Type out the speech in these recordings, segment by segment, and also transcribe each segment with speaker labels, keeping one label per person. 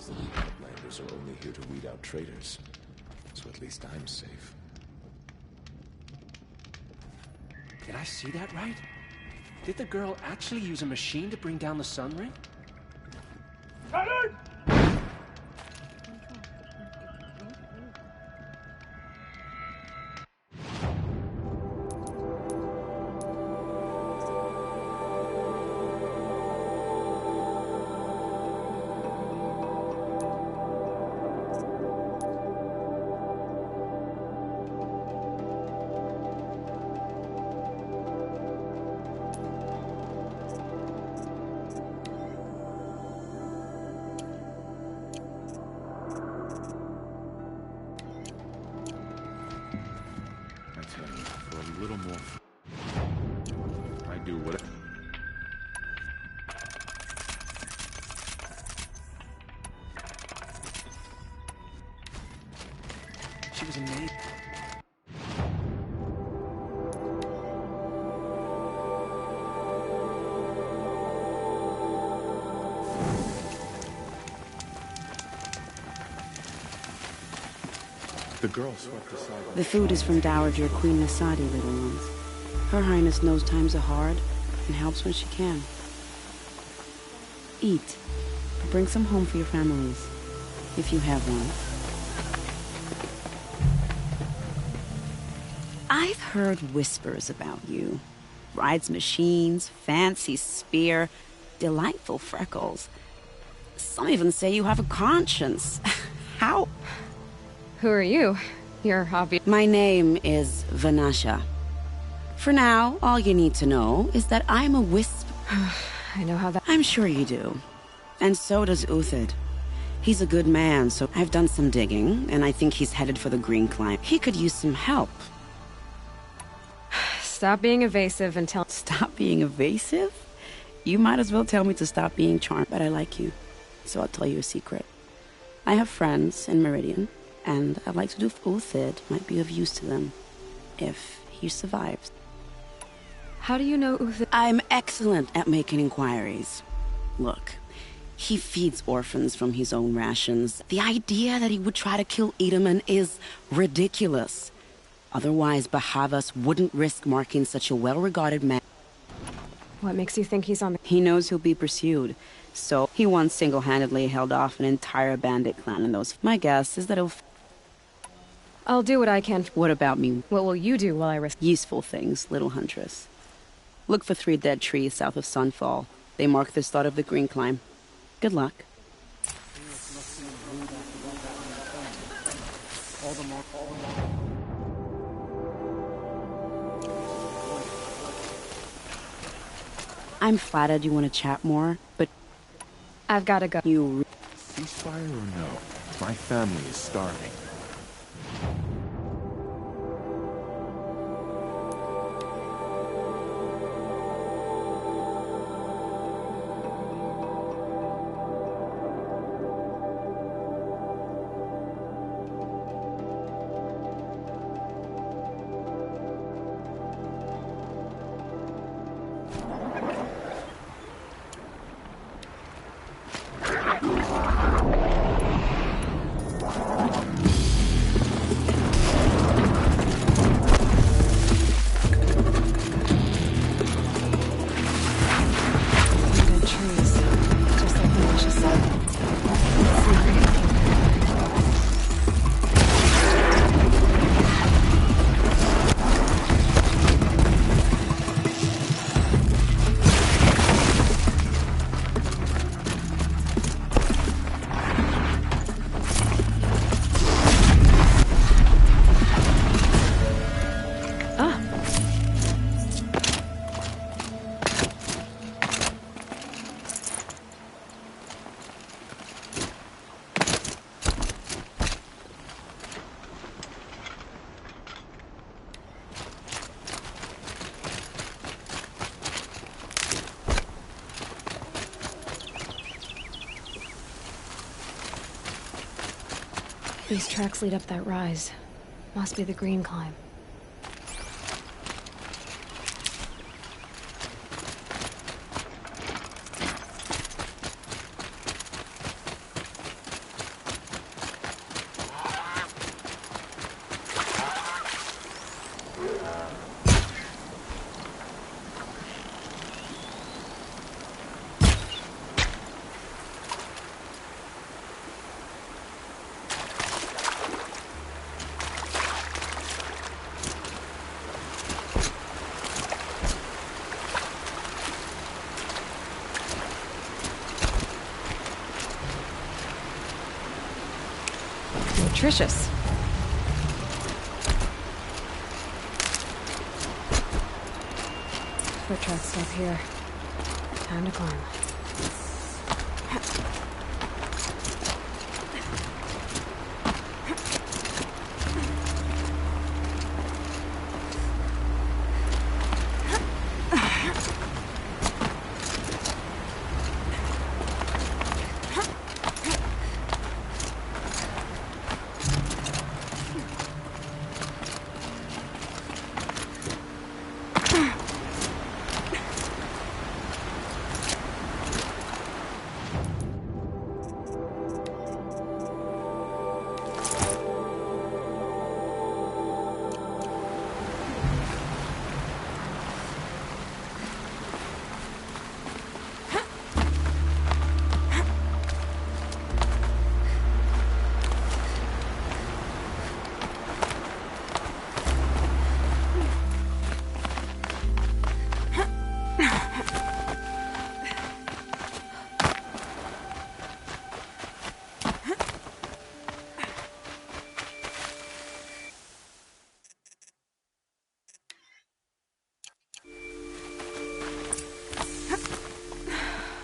Speaker 1: The Outlanders are only here to weed out traitors, so at least I'm safe.
Speaker 2: Did I see that right? Did the girl actually use a machine to bring down the Sun Ring? She was amazing.
Speaker 1: The girl swept aside.
Speaker 3: The food is from Dowager Queen Nasadi, little ones. Her Highness knows times are hard and helps when she can. Eat. Bring some home for your families, if you have one. I've heard whispers about you. Rides machines, fancy spear, delightful freckles. Some even say you have a conscience. How?
Speaker 4: Who are you? You're obvious.
Speaker 3: My name is Vanasha. For now, all you need to know is that I'm a wisp.
Speaker 4: I know how that...
Speaker 3: I'm sure you do. And so does Uthid. He's a good man, so I've done some digging, and I think he's headed for the Green Climb. He could use some help.
Speaker 4: Stop being evasive and tell...
Speaker 3: Stop being evasive? You might as well tell me to stop being charmed, but I like you. So I'll tell you a secret. I have friends in Meridian, and I'd like to do if Uthid might be of use to them. If he survives.
Speaker 4: How do you know Uthid?
Speaker 3: I'm excellent at making inquiries. Look, he feeds orphans from his own rations. The idea that he would try to kill Edaman is ridiculous. Otherwise, Bahavas wouldn't risk marking such a well-regarded man.
Speaker 4: What makes you think he's on the...
Speaker 3: He knows he'll be pursued, so he once single-handedly held off an entire bandit clan in those... My guess is that he'll...
Speaker 4: I'll do what I can.
Speaker 3: What about me?
Speaker 4: What will you do while I risk...
Speaker 3: Useful things, little huntress. Look for 3 dead trees south of Sunfall. They mark the start of the Green Climb. Good luck. I'm flattered you want to chat more, but...
Speaker 4: I've got to go.
Speaker 3: You...
Speaker 1: Ceasefire or no? My family is starving.
Speaker 4: These tracks lead up that rise. Must be the Green Climb. nutritious. Foot tracks stop here. Time to climb.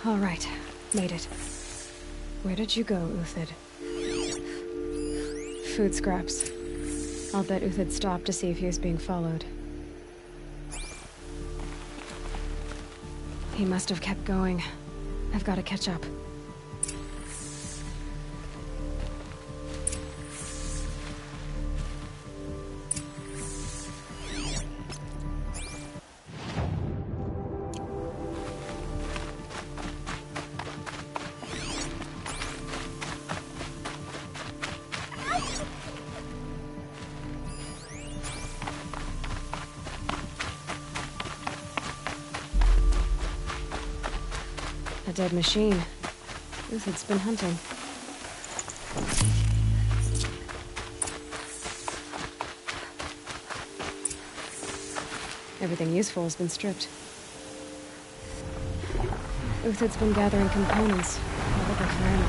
Speaker 4: All right, made it. Where did you go, Uthid? Food scraps. I'll bet Uthid stopped to see if he was being followed. He must have kept going. I've got to catch up. A dead machine. Uthid's been hunting. Everything useful has been stripped. Uthid's been gathering components, probably for ammo.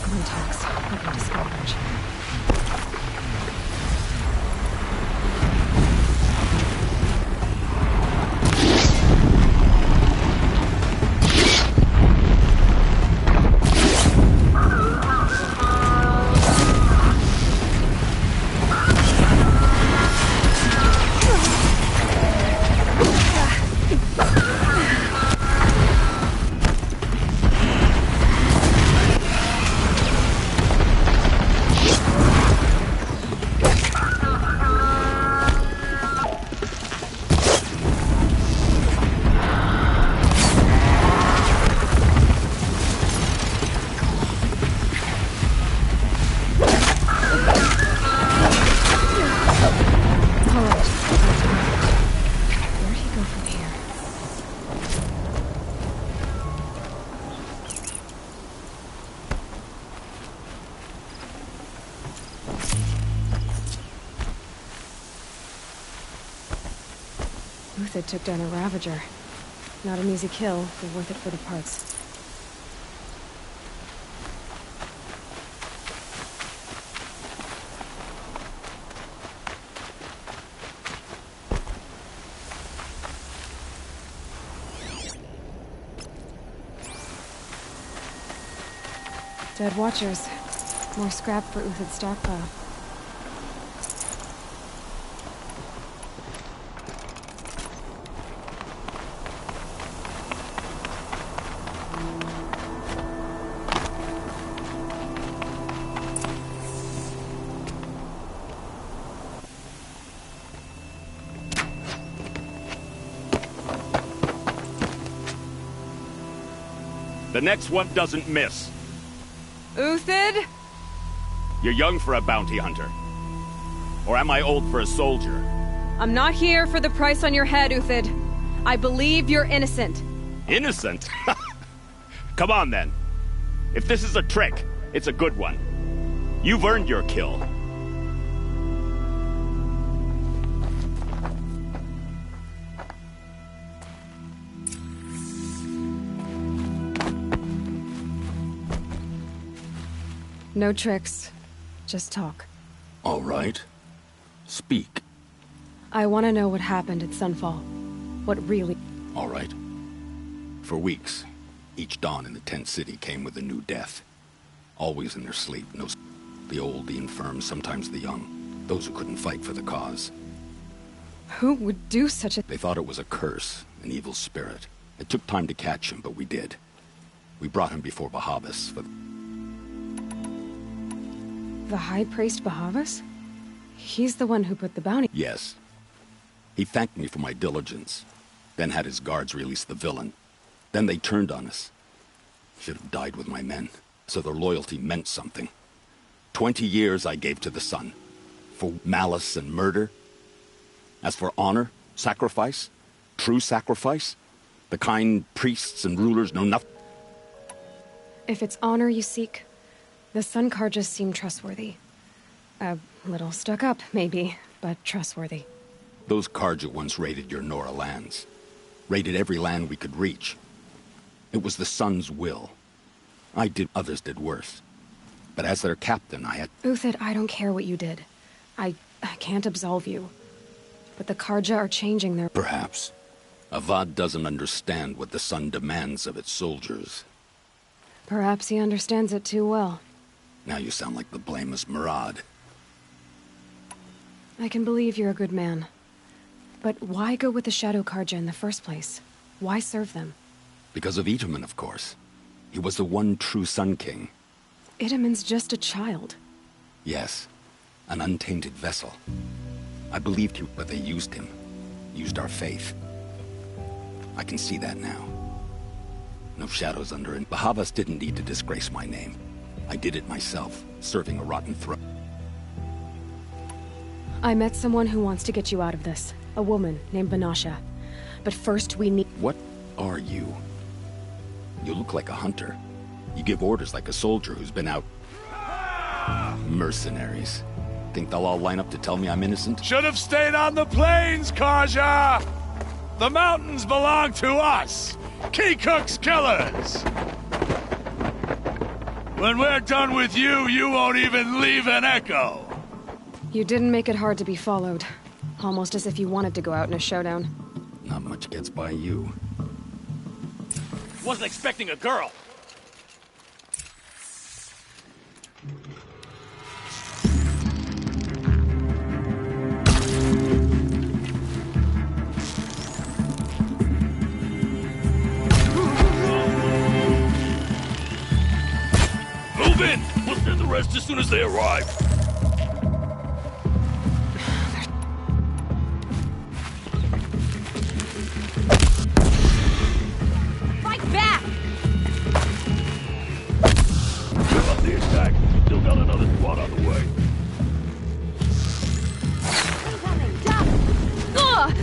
Speaker 4: Contacts, looking to salvage. Uthid took down a Ravager. Not an easy kill, but worth it for the parts. Dead Watchers. More scrap for Uthid's stockpile.
Speaker 5: The next one doesn't miss.
Speaker 6: Uthid?
Speaker 5: You're young for a bounty hunter. Or am I old for a soldier?
Speaker 6: I'm not here for the price on your head, Uthid. I believe you're innocent.
Speaker 5: Innocent? Come on, then. If this is a trick, it's a good one. You've earned your kill.
Speaker 4: No tricks. Just talk.
Speaker 7: All right. Speak.
Speaker 4: I want to know what happened at Sunfall. What really...
Speaker 7: All right. For weeks, each dawn in the tent city came with a new death. Always in their sleep. The old, the infirm, sometimes the young. Those who couldn't fight for the cause.
Speaker 4: Who would do such a...
Speaker 7: They thought it was a curse, an evil spirit. It took time to catch him, but we did. We brought him before Bahavas for...
Speaker 4: The High Priest Bahavas? He's the one who put the bounty...
Speaker 7: Yes. He thanked me for my diligence, then had his guards release the villain. Then they turned on us. Should have died with my men, so their loyalty meant something. 20 years I gave to the sun. For malice and murder. As for honor, sacrifice, true sacrifice, the kind priests and rulers know nothing.
Speaker 4: If it's honor you seek, the Sun Carjas seem trustworthy. A little stuck up, maybe, but trustworthy.
Speaker 7: Those Carja once raided your Nora lands. Raided every land we could reach. It was the Sun's will. Others did worse. But as their captain, I had...
Speaker 4: Uthid, I don't care what you did. I can't absolve you. But the Carja are changing their...
Speaker 7: Perhaps. Avad doesn't understand what the Sun demands of its soldiers.
Speaker 4: Perhaps he understands it too well.
Speaker 7: Now you sound like the blameless Murad.
Speaker 4: I can believe you're a good man. But why go with the Shadow Carja in the first place? Why serve them?
Speaker 7: Because of Itamen, of course. He was the one true Sun King.
Speaker 4: Itamen's just a child.
Speaker 7: Yes. An untainted vessel. I believed him, but they used him. Used our faith. I can see that now. No shadows under it. Bahavas didn't need to disgrace my name. I did it myself, serving a rotten throat.
Speaker 4: I met someone who wants to get you out of this. A woman named Banasha. But first we need...
Speaker 7: What are you? You look like a hunter. You give orders like a soldier who's been out... Mercenaries. Think they'll all line up to tell me I'm innocent?
Speaker 8: Should have stayed on the plains, Carja! The mountains belong to us! Keecook's killers! When we're done with you, you won't even leave an echo!
Speaker 4: You didn't make it hard to be followed. Almost as if you wanted to go out in a showdown.
Speaker 7: Not much gets by you.
Speaker 5: Wasn't expecting a girl.
Speaker 8: Move in! We'll send the rest as soon as they arrive.
Speaker 6: Fight back!
Speaker 8: Give up the attack. Still got another squad on the way.
Speaker 6: Incoming! Duck! Ugh!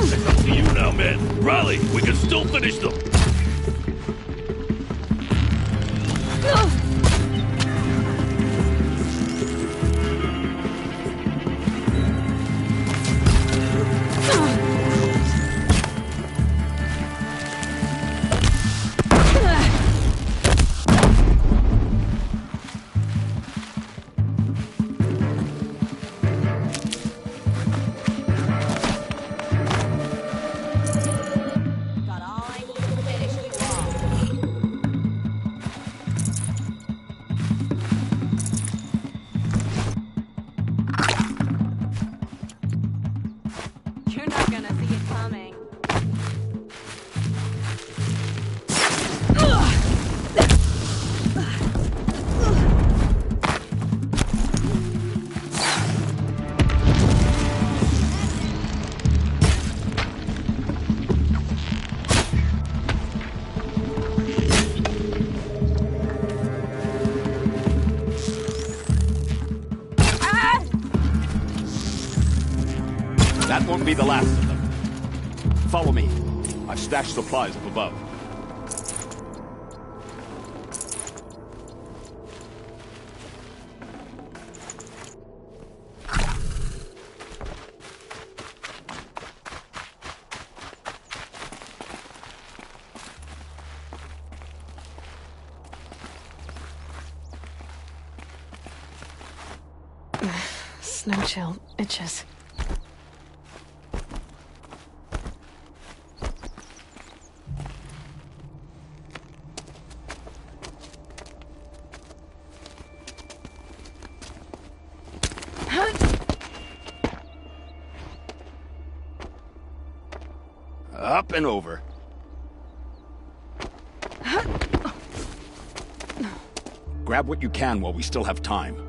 Speaker 8: It's up to you now, man. Rally! We can still finish them!
Speaker 6: Got all I need to finish you off. You're not gonna see it coming.
Speaker 5: That won't be the last of them. Follow me. I've stashed supplies up above.
Speaker 4: Snow chill itches.
Speaker 7: Up and over. Grab what you can while we still have time.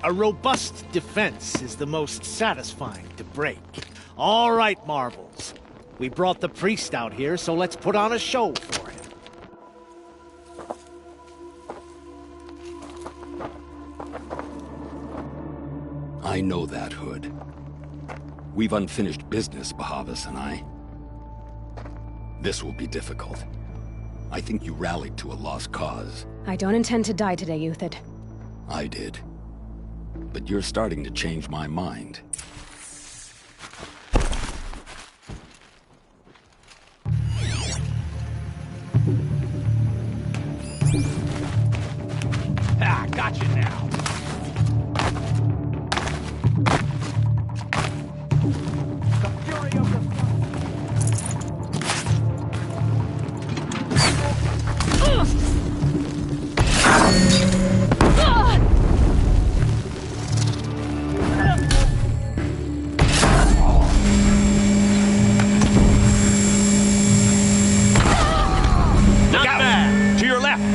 Speaker 9: A robust defense is the most satisfying to break. All right, Marvels. We brought the priest out here, so let's put on a show for him.
Speaker 7: I know that, Hood. We've unfinished business, Bahavas and I. This will be difficult. I think you rallied to a lost cause.
Speaker 4: I don't intend to die today, Euthyd.
Speaker 7: I did. But you're starting to change my mind.
Speaker 9: Ah, gotcha now. The fury of the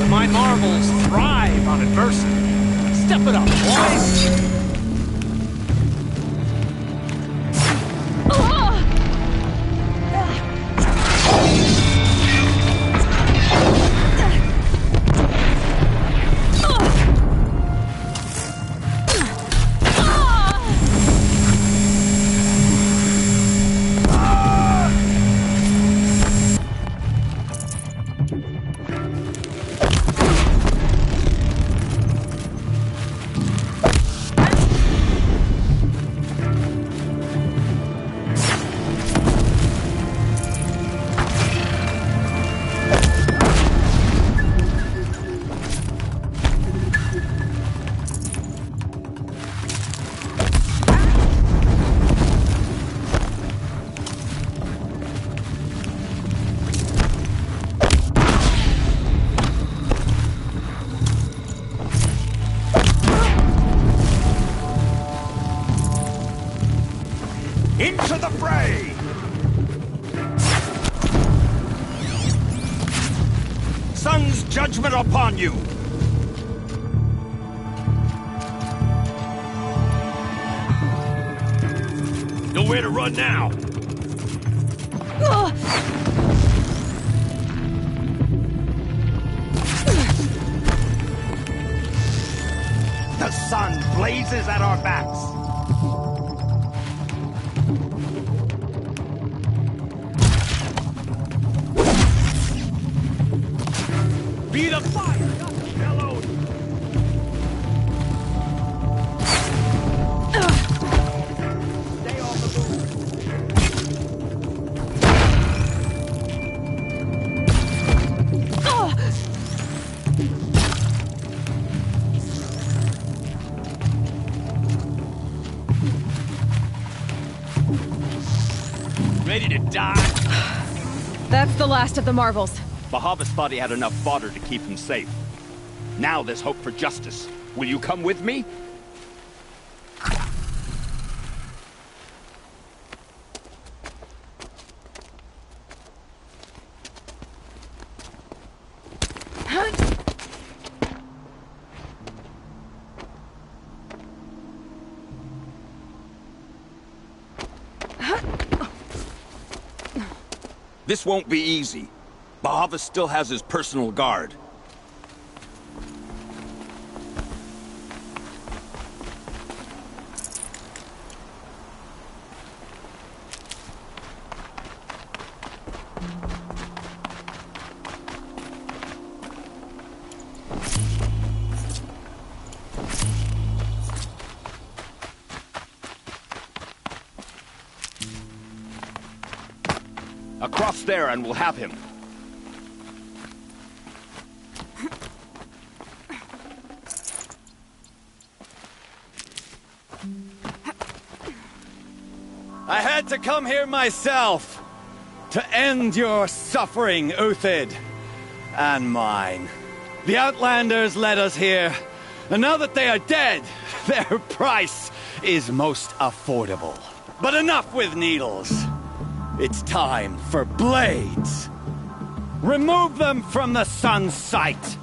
Speaker 9: my Marvels thrive on adversity. Step it up, boys!
Speaker 5: Into the fray! Sun's judgment upon you! Nowhere to run now! The sun blazes at our backs!
Speaker 9: Be the fire, not the bellows! Stay on the move!
Speaker 5: Ready to die?
Speaker 6: That's the last of the Marvels.
Speaker 5: Bahavas thought he had enough fodder to keep him safe. Now there's hope for justice. Will you come with me?
Speaker 7: This won't be easy. Bahavas still has his personal guard. Across there and we'll have him.
Speaker 10: I had to come here myself to end your suffering, Uthid, and mine. The Outlanders led us here, and now that they are dead, their price is most affordable. But enough with needles. It's time for blades. Remove them from the sun's sight.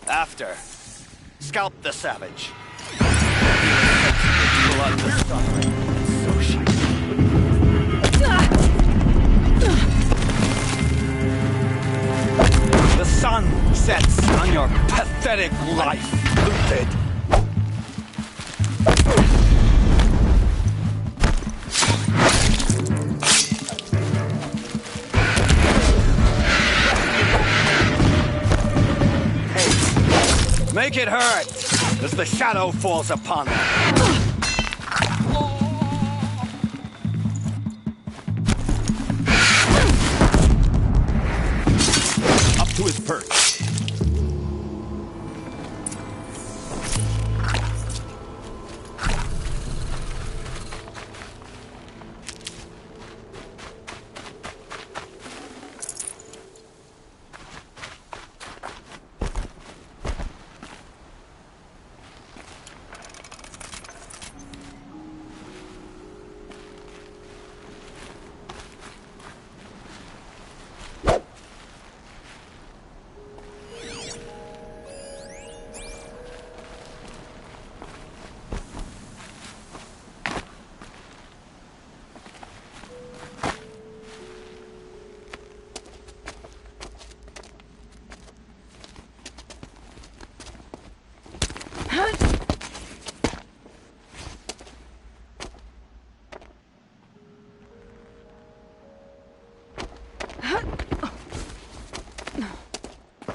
Speaker 10: After, scalp the savage. Blood the suffering. So shiny. The sun sets on your pathetic life, Uthid. Hey, make it hurt as the shadow falls upon them.
Speaker 7: To his perch.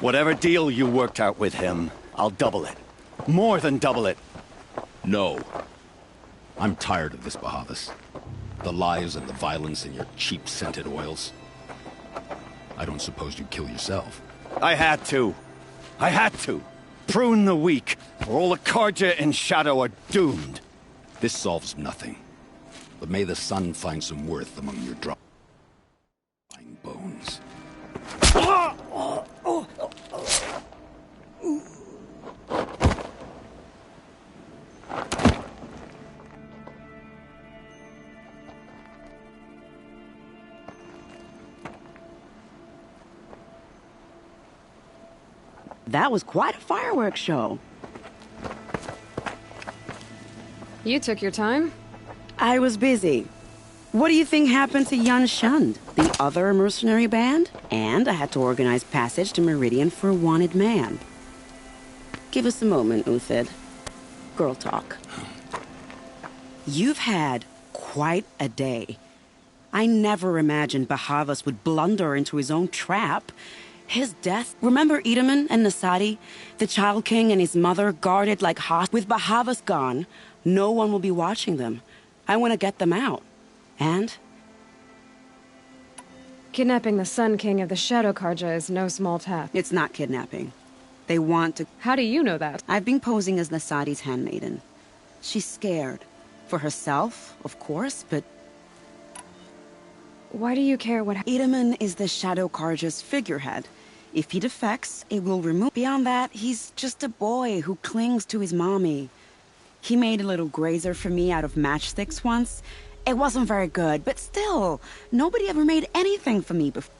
Speaker 10: Whatever deal you worked out with him, I'll double it. More than double it.
Speaker 7: No. I'm tired of this, Bahavas. The lies and the violence and your cheap scented oils. I don't suppose you'd kill yourself.
Speaker 10: I had to. I had to. Prune the weak, or all the Carja in Shadow are doomed.
Speaker 7: This solves nothing. But may the sun find some worth among your drying bones.
Speaker 3: That was quite a fireworks show.
Speaker 4: You took your time?
Speaker 3: I was busy. What do you think happened to Yan Shund, the other mercenary band? And I had to organize passage to Meridian for a wanted man. Give us a moment, Uthid. Girl talk. You've had quite a day. I never imagined Bahavas would blunder into his own trap. His death... Remember Itaman and Nasadi? The Child King and his mother guarded like hostages. With Bahavas gone, no one will be watching them. I want to get them out. And?
Speaker 4: Kidnapping the Sun King of the Shadow Carja is no small task.
Speaker 3: It's not kidnapping. They want to...
Speaker 4: How do you know that?
Speaker 3: I've been posing as Nasadi's handmaiden. She's scared. For herself, of course, but...
Speaker 4: Why do you care what...
Speaker 3: Itaman is the Shadow Carja's figurehead. If he defects, it will remove... Beyond that, he's just a boy who clings to his mommy. He made a little grazer for me out of matchsticks once. It wasn't very good, but still, nobody ever made anything for me before.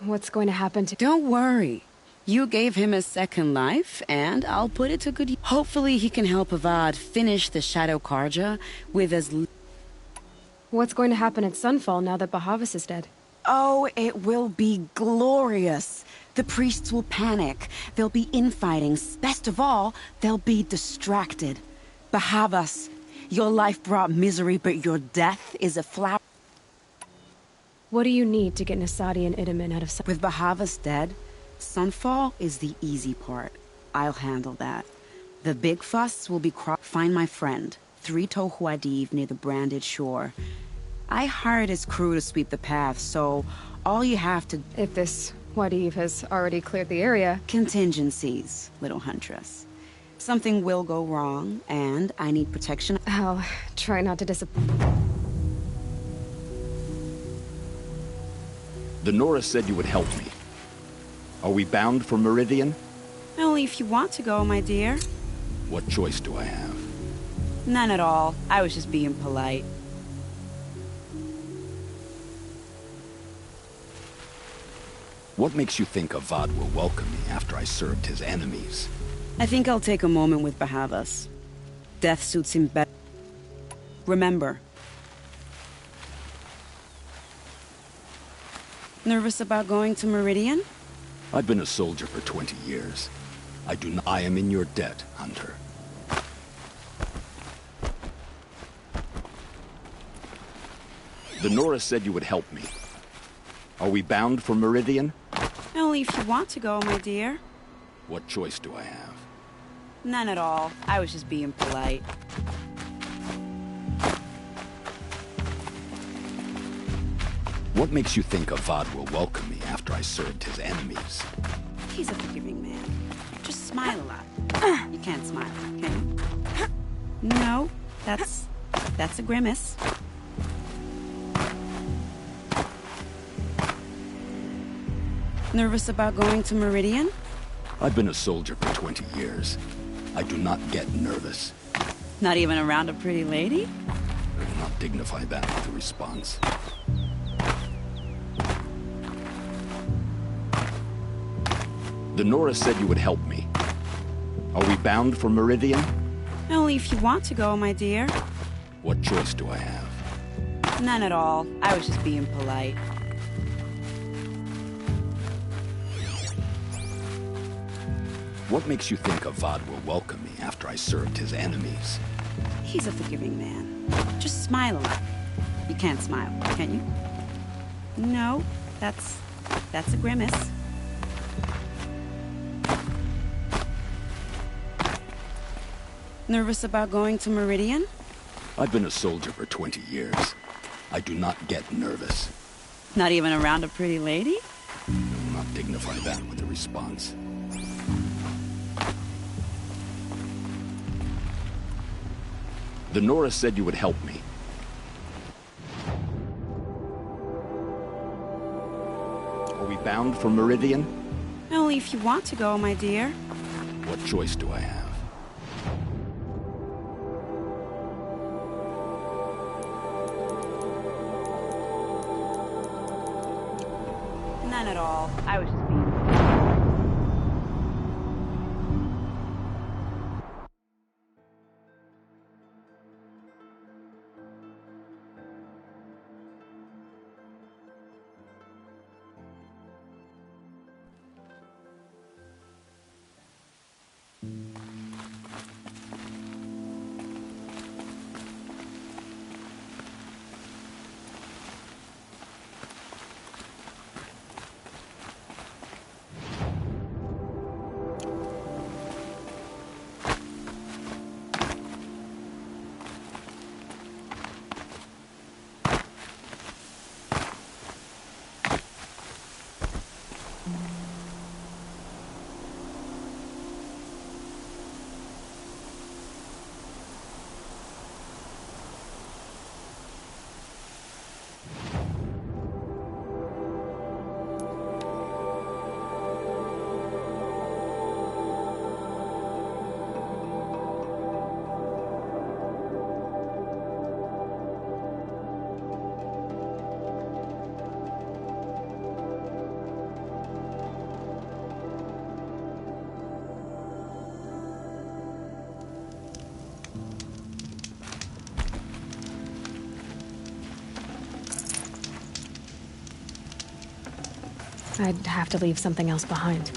Speaker 4: What's going to happen to...
Speaker 3: Don't worry. You gave him a second life, and I'll put it to good use. Hopefully he can help Avad finish the Shadow Karja with as...
Speaker 4: What's going to happen at Sunfall now that Bahavas is dead?
Speaker 3: Oh, it will be glorious. The priests will panic. There'll be infighting. Best of all, they'll be distracted. Bahavas, your life brought misery, but your death is a flower.
Speaker 4: What do you need to get Nasadi and Itamen out of
Speaker 3: With Bahavas dead, Sunfall is the easy part. I'll handle that. The big fuss will be find my friend, 3 Tohuadiv near the Branded Shore. I hired his crew to sweep the path, so all you have to...
Speaker 4: If this Wadiv has already cleared the area...
Speaker 3: Contingencies, little huntress. Something will go wrong, and I need protection.
Speaker 4: I'll try not to disappoint.
Speaker 7: The Nora said you would help me. Are we bound for Meridian?
Speaker 3: Only if you want to go, my dear.
Speaker 7: What choice do I have?
Speaker 3: None at all. I was just being polite.
Speaker 7: What makes you think Avad will welcome me after I served his enemies?
Speaker 3: I think I'll take a moment with Bahavas. Death suits him better. Remember. Nervous about going to Meridian?
Speaker 7: I've been a soldier for 20 years. I am in your debt, Hunter. The Nora said you would help me. Are we bound for Meridian?
Speaker 3: Only if you want to go, my dear.
Speaker 7: What choice do I have?
Speaker 3: None at all. I was just being polite.
Speaker 7: What makes you think Avad will welcome me after I served his enemies?
Speaker 3: He's a forgiving man. Just smile a lot. You can't smile, can you? No, that's a grimace. Nervous about going to Meridian?
Speaker 7: I've been a soldier for 20 years. I do not get nervous.
Speaker 3: Not even around a pretty lady?
Speaker 7: I will not dignify that with a response. The Nora said you would help me. Are we bound for Meridian?
Speaker 3: Only if you want to go, my dear.
Speaker 7: What choice do I have?
Speaker 3: None at all. I was just being polite.
Speaker 7: What makes you think Avad will welcome me after I served his enemies?
Speaker 3: He's a forgiving man. Just smile a lot. You can't smile, can you? No, that's a grimace. Nervous about going to Meridian?
Speaker 7: I've been a soldier for 20 years. I do not get nervous.
Speaker 3: Not even around a pretty lady?
Speaker 7: I will not dignify that with a response. The Nora said you would help me. Are we bound for Meridian?
Speaker 3: Only if you want to go, my dear.
Speaker 7: What choice do I have?
Speaker 3: None at all. I was just being...
Speaker 4: I'd have to leave something else behind.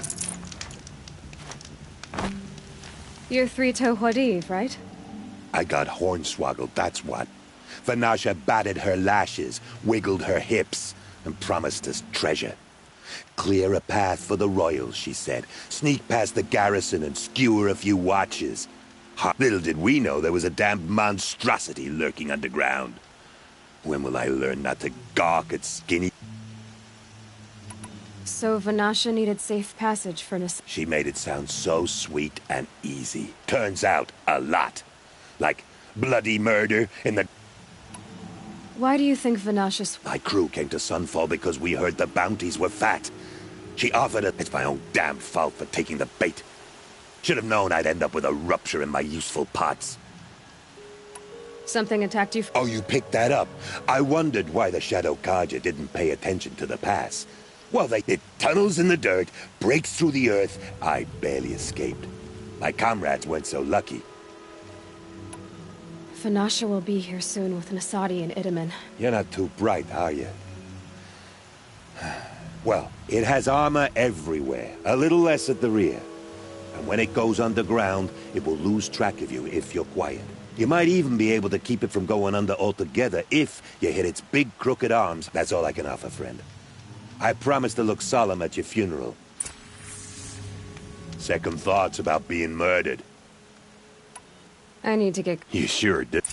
Speaker 4: You're Three-Toe Huadiv, right?
Speaker 11: I got hornswoggled, that's what. Vanasha batted her lashes, wiggled her hips, and promised us treasure. Clear a path for the royals, she said. Sneak past the garrison and skewer a few watches. Little did we know there was a damned monstrosity lurking underground. When will I learn not to gawk at skinny...
Speaker 4: So Vanasha needed safe passage for
Speaker 11: She made it sound so sweet and easy. Turns out, a lot. Like bloody murder in the...
Speaker 4: Why do you think Vanasha...
Speaker 11: My crew came to Sunfall because we heard the bounties were fat. She offered it. It's my own damn fault for taking the bait. Should have known I'd end up with a rupture in my useful parts.
Speaker 4: Something attacked you?
Speaker 11: Oh, you picked that up. I wondered why the Shadow Carja didn't pay attention to the pass. Well, they did tunnels in the dirt, breaks through the earth. I barely escaped. My comrades weren't so lucky.
Speaker 4: Vanasha will be here soon with Nasadi and Itamen.
Speaker 11: You're not too bright, are you? Well, it has armor everywhere, a little less at the rear. And when it goes underground, it will lose track of you if you're quiet. You might even be able to keep it from going under altogether if you hit its big crooked arms. That's all I can offer, friend. I promise to look solemn at your funeral. Second thoughts about being murdered.
Speaker 4: I need to get...
Speaker 11: You sure did.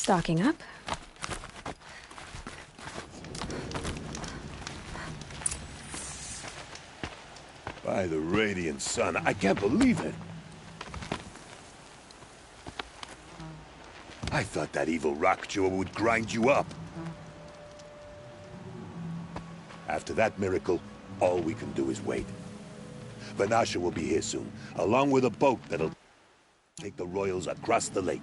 Speaker 4: Stocking up.
Speaker 11: By the radiant sun, I can't believe it. I thought that evil rock jewel would grind you up. After that miracle, all we can do is wait. Vanasha will be here soon, along with a boat that'll take the royals across the lake.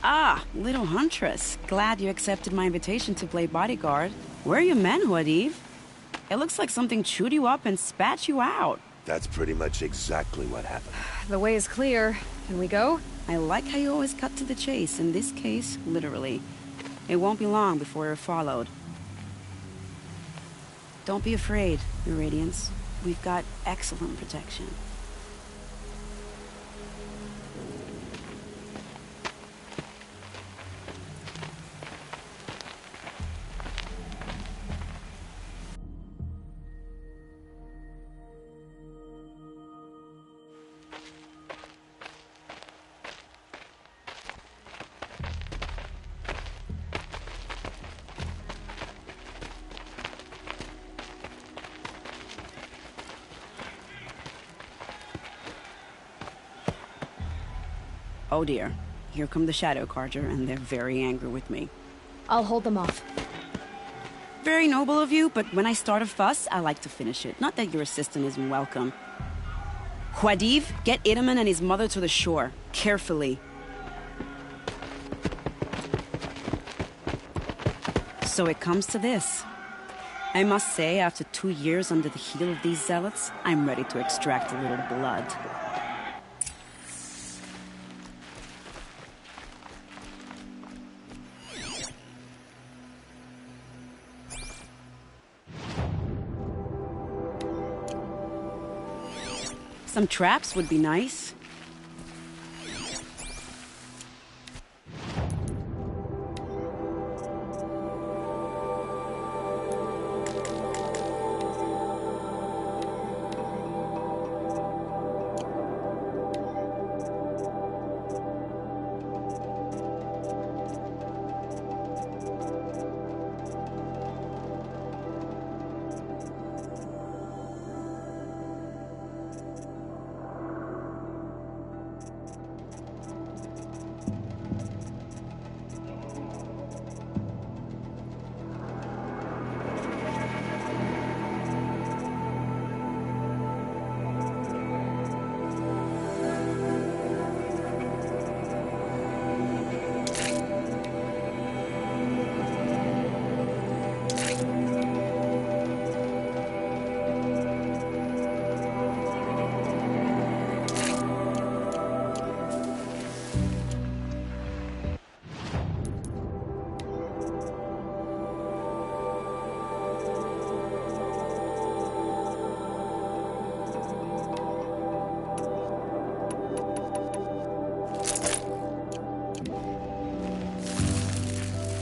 Speaker 3: Ah, little huntress. Glad you accepted my invitation to play bodyguard. Where are your men, Huadiv? It looks like something chewed you up and spat you out.
Speaker 11: That's pretty much exactly what happened.
Speaker 4: The way is clear. Can we go?
Speaker 3: I like how you always cut to the chase, in this case, literally. It won't be long before you're followed. Don't be afraid, Your Radiance. we've got excellent protection. Oh dear, here come the Shadow Carja, and they're very angry with me.
Speaker 4: I'll hold them off.
Speaker 3: Very noble of you, but when I start a fuss, I like to finish it. Not that your assistant isn't welcome. Huadiv, get Itaman and his mother to the shore. Carefully. So it comes to this. I must say, after 2 years under the heel of these zealots, I'm ready to extract a little blood. Some traps would be nice.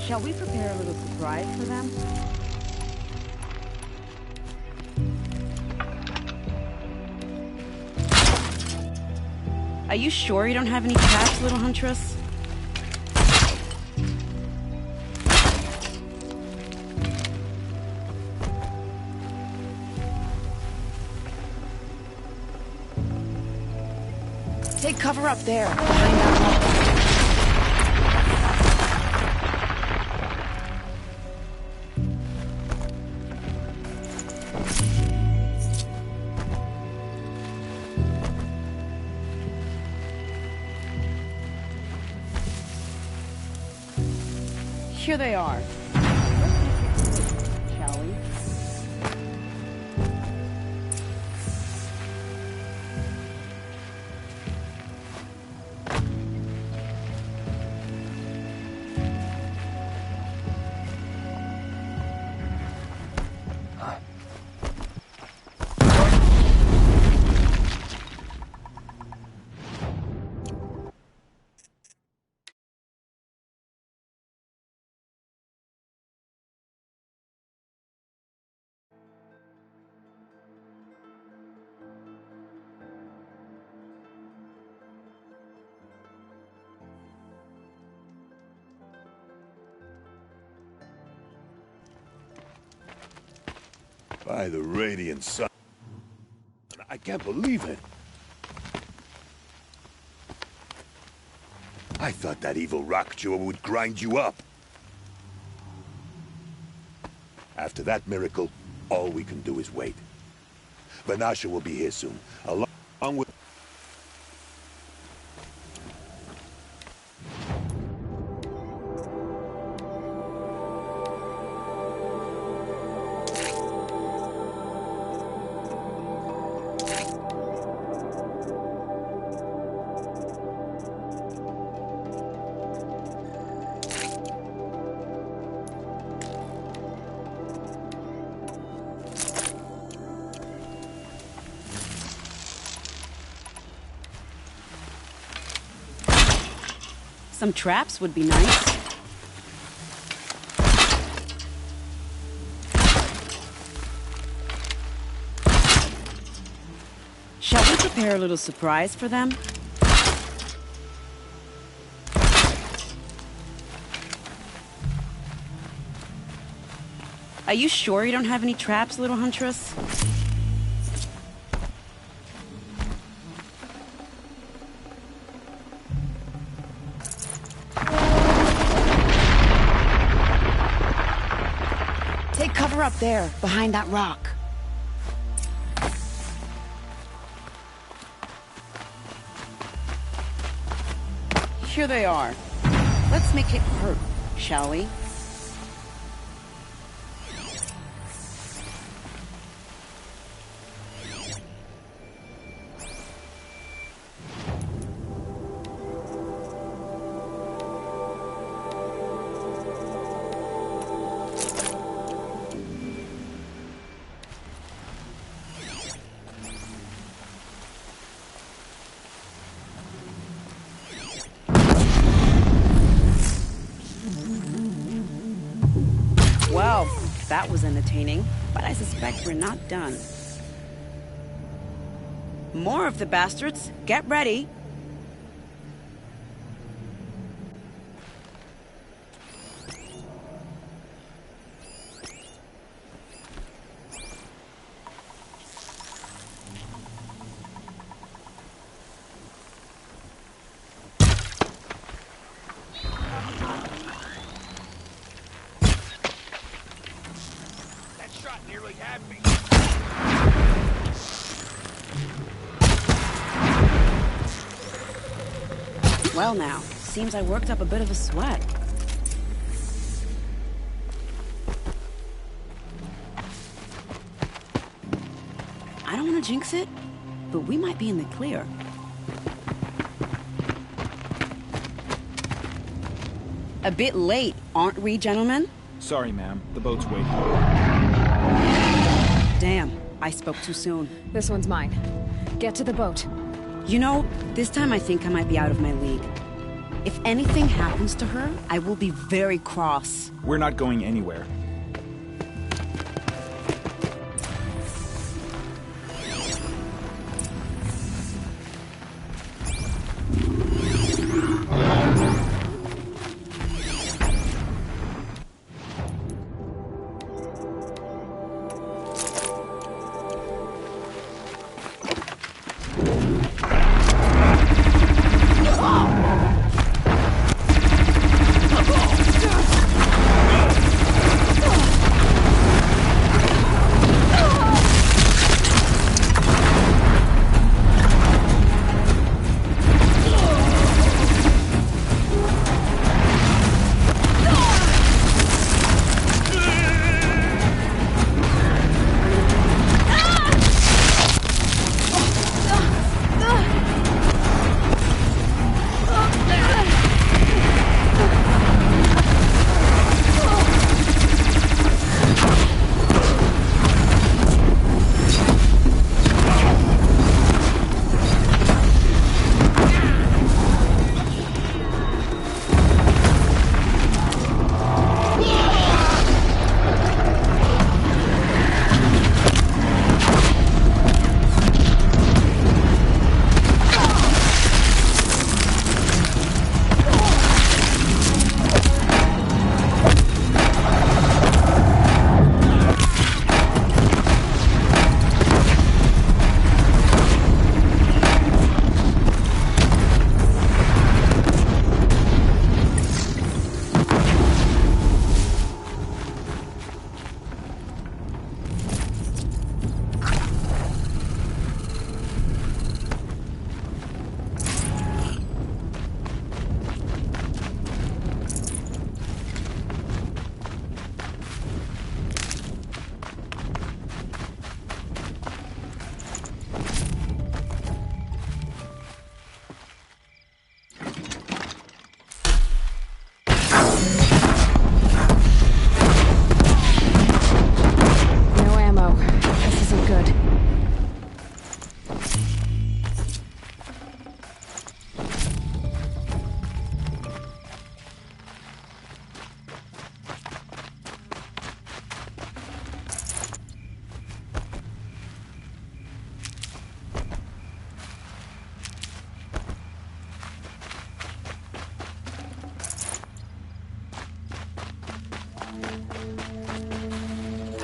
Speaker 3: Shall we prepare a little surprise for them? Are you sure you don't have any traps, little huntress? Take cover up there, behind that wall. Here they are. Shall we?
Speaker 11: By the radiant sun. I can't believe it. I thought that evil rock-chewer would grind you up. After that miracle, all we can do is wait. Vanasha will be here soon, along with...
Speaker 3: Some traps would be nice. Shall we prepare a little surprise for them? Are you sure you don't have any traps, little huntress? Take cover up there, behind that rock. Here they are. Let's make it hurt, shall we? Well, that was entertaining, but I suspect we're not done. More of the bastards. Get ready.
Speaker 8: Nearly had me.
Speaker 3: Well now, seems I worked up a bit of a sweat. I don't want to jinx it, but we might be in the clear. A bit late, aren't we, gentlemen?
Speaker 12: Sorry, ma'am. The boat's waiting.
Speaker 3: Damn, I spoke too soon.
Speaker 4: This one's mine. Get to the boat.
Speaker 3: You know, this time I think I might be out of my league. If anything happens to her, I will be very cross.
Speaker 12: We're not going anywhere.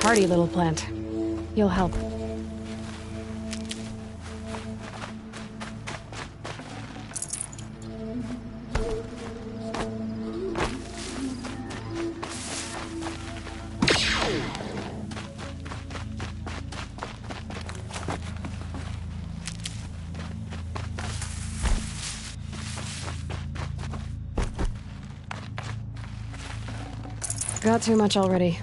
Speaker 4: hardy little plant. You'll help. Got too much already.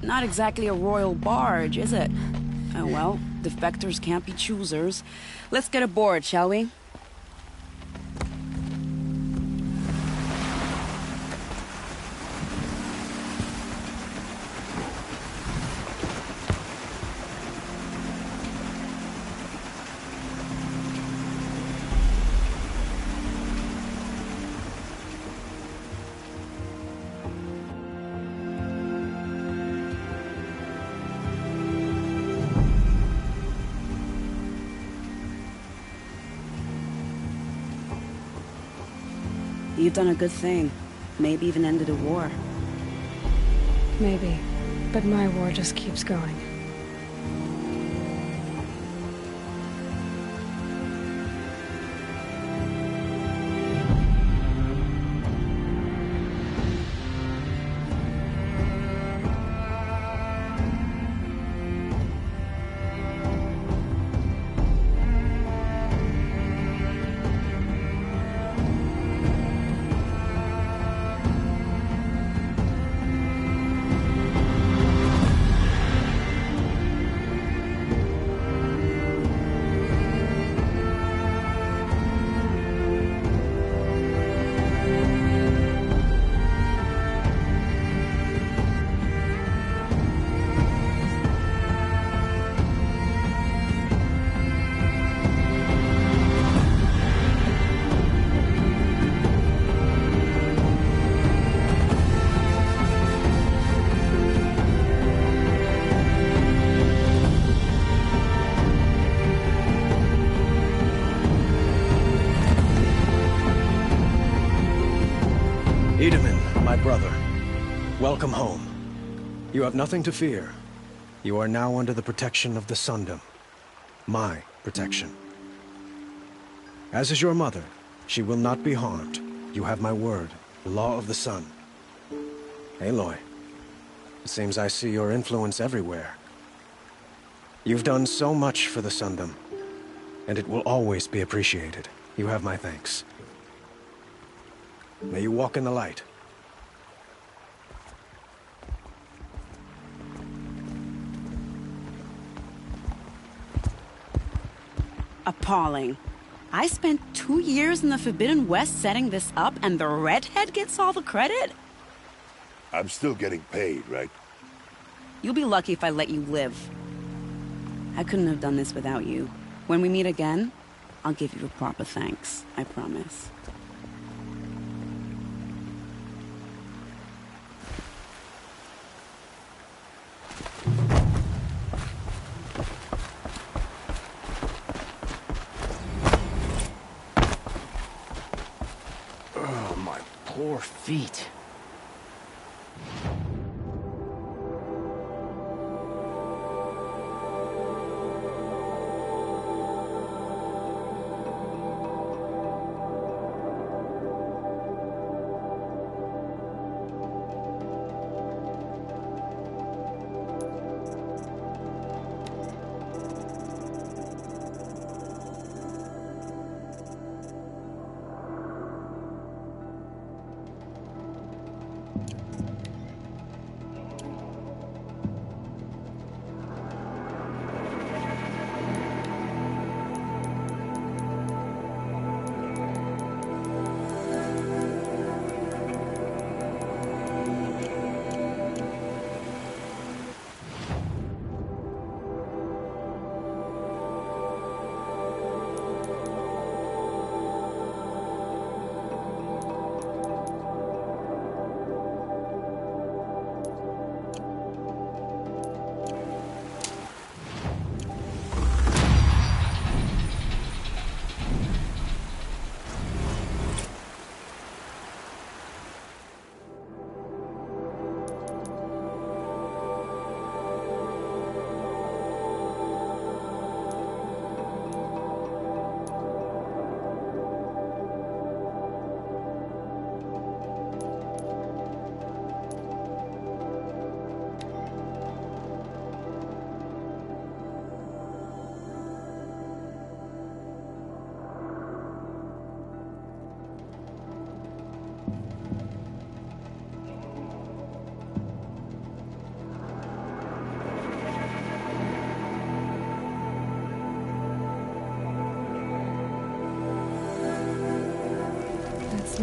Speaker 3: Not exactly a royal barge, is it? Oh well, defectors can't be choosers. Let's get aboard, shall we? You've done a good thing. Maybe even ended a war.
Speaker 4: Maybe. But my war just keeps going.
Speaker 13: Edaman, my brother, welcome home. You have nothing to fear. You are now under the protection of the Sundom. My protection. As is your mother, she will not be harmed. You have my word, the law of the sun. Aloy, it seems I see your influence everywhere. You've done so much for the Sundom, and it will always be appreciated. You have my thanks. May you walk in the light.
Speaker 3: Appalling. I spent 2 years in the Forbidden West setting this up, and the redhead gets all the credit?
Speaker 11: I'm still getting paid, right?
Speaker 3: You'll be lucky if I let you live. I couldn't have done this without you. When we meet again, I'll give you a proper thanks. I promise.
Speaker 2: Oh, my poor feet.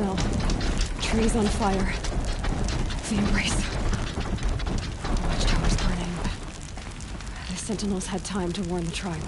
Speaker 4: smell. Trees on fire. The embrace. The watchtower's burning, but the sentinels had time to warn the tribe.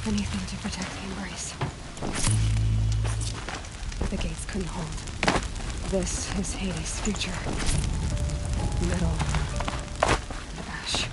Speaker 4: Anything to protect the embrace. The gates couldn't hold. This is Hades' future. Metal and ash.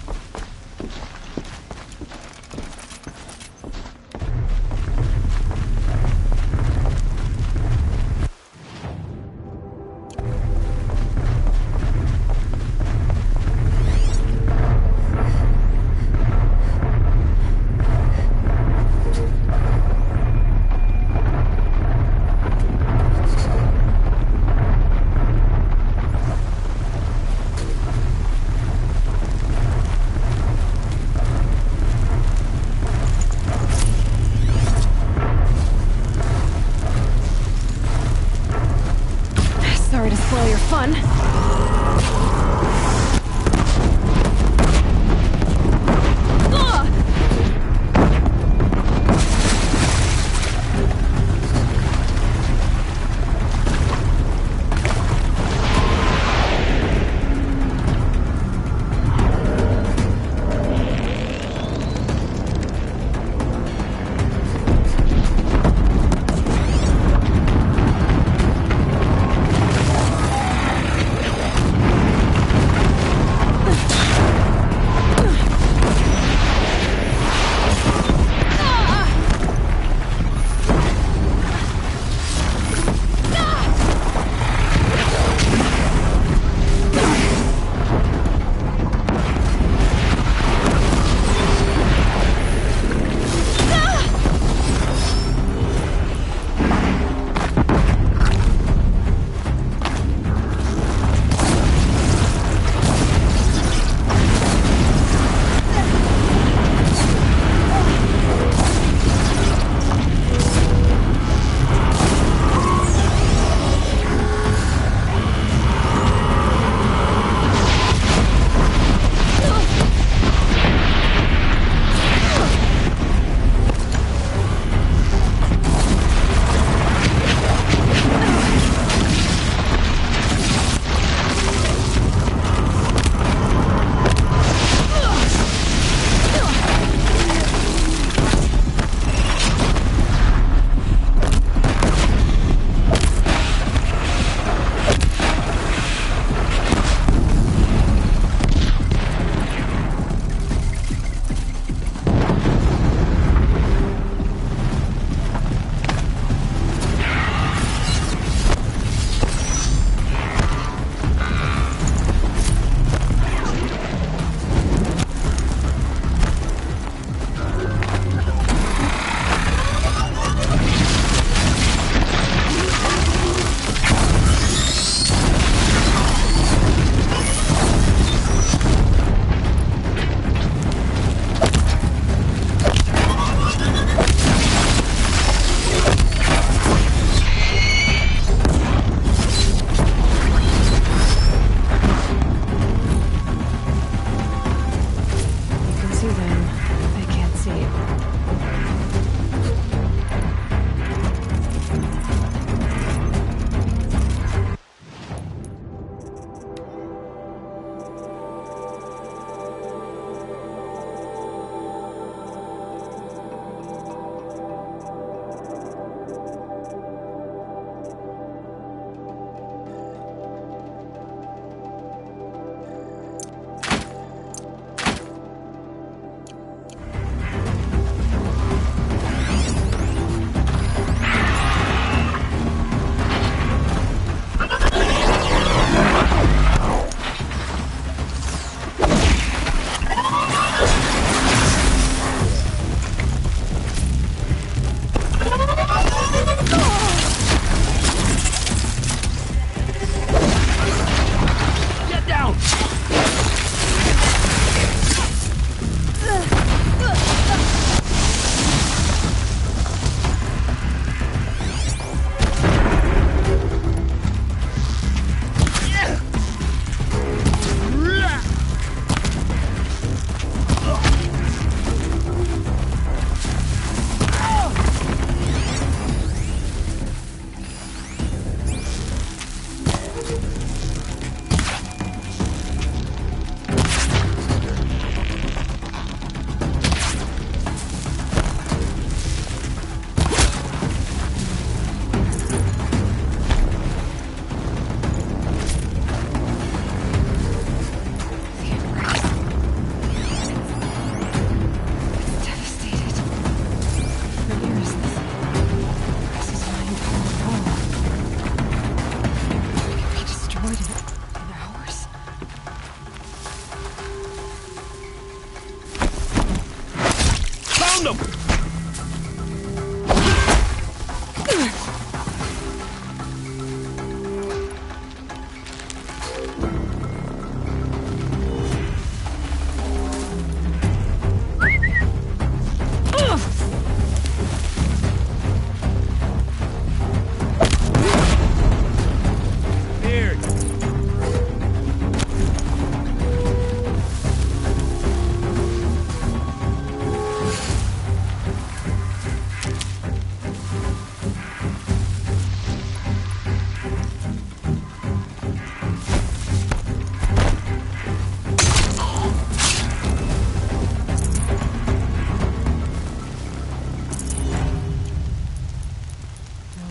Speaker 4: Sorry to spoil your fun.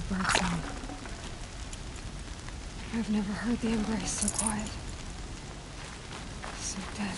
Speaker 4: birdsong. I've never heard the embrace so quiet. So dead.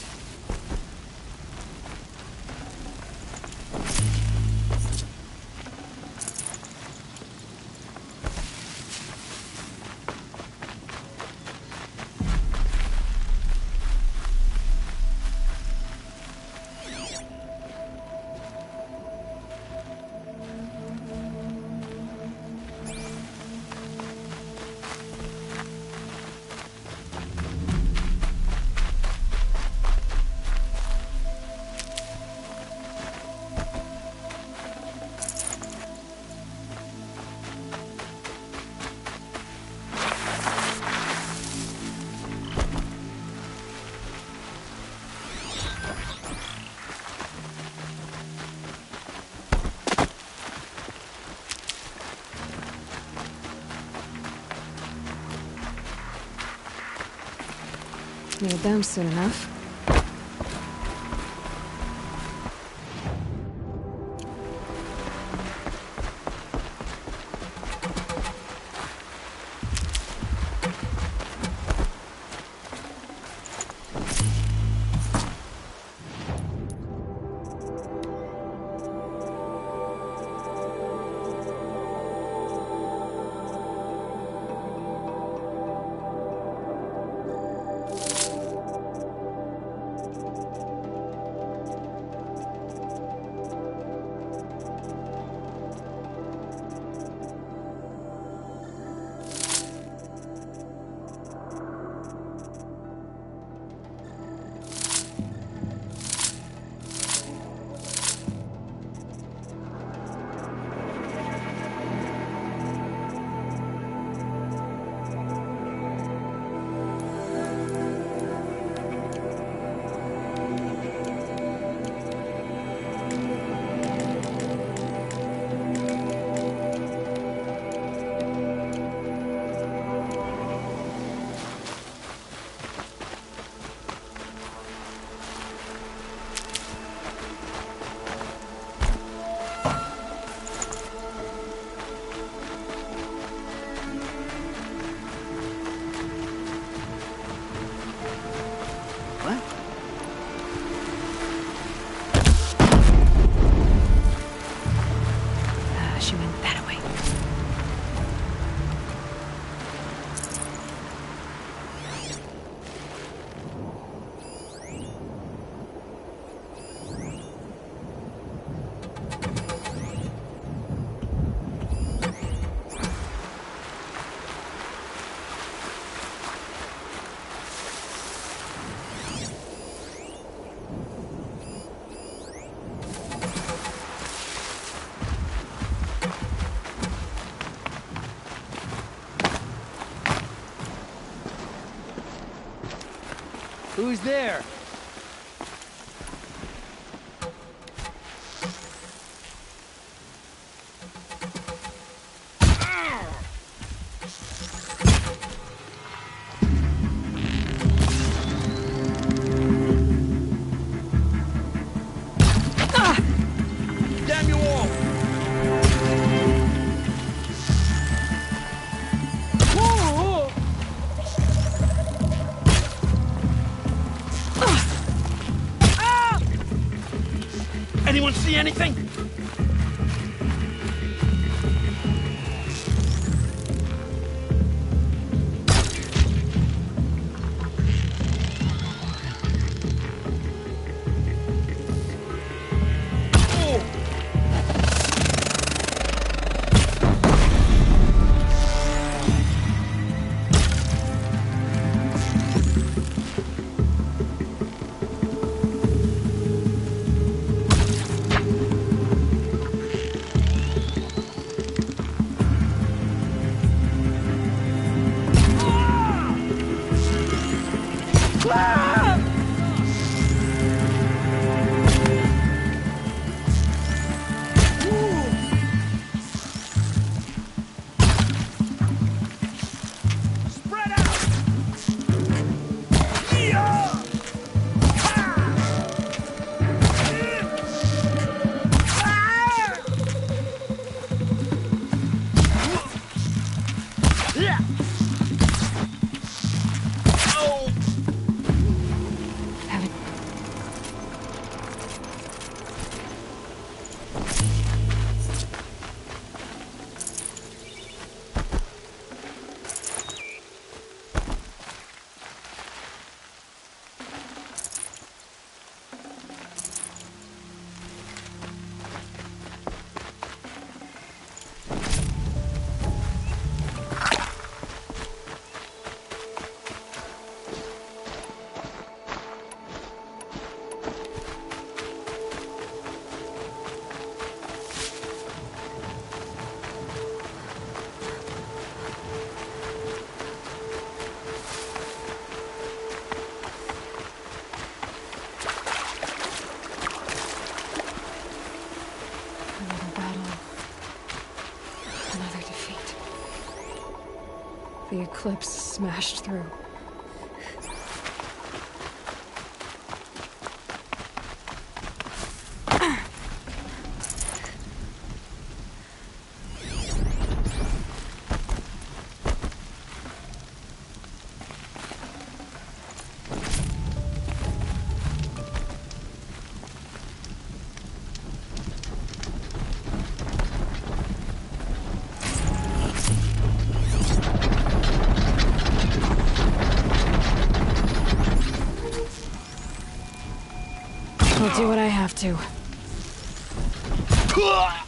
Speaker 4: Need them soon enough. She went that way.
Speaker 14: Who's there?
Speaker 10: Damn you all!
Speaker 14: Anyone see anything?
Speaker 4: The eclipse smashed through. I'll do what I have to.
Speaker 15: Ah!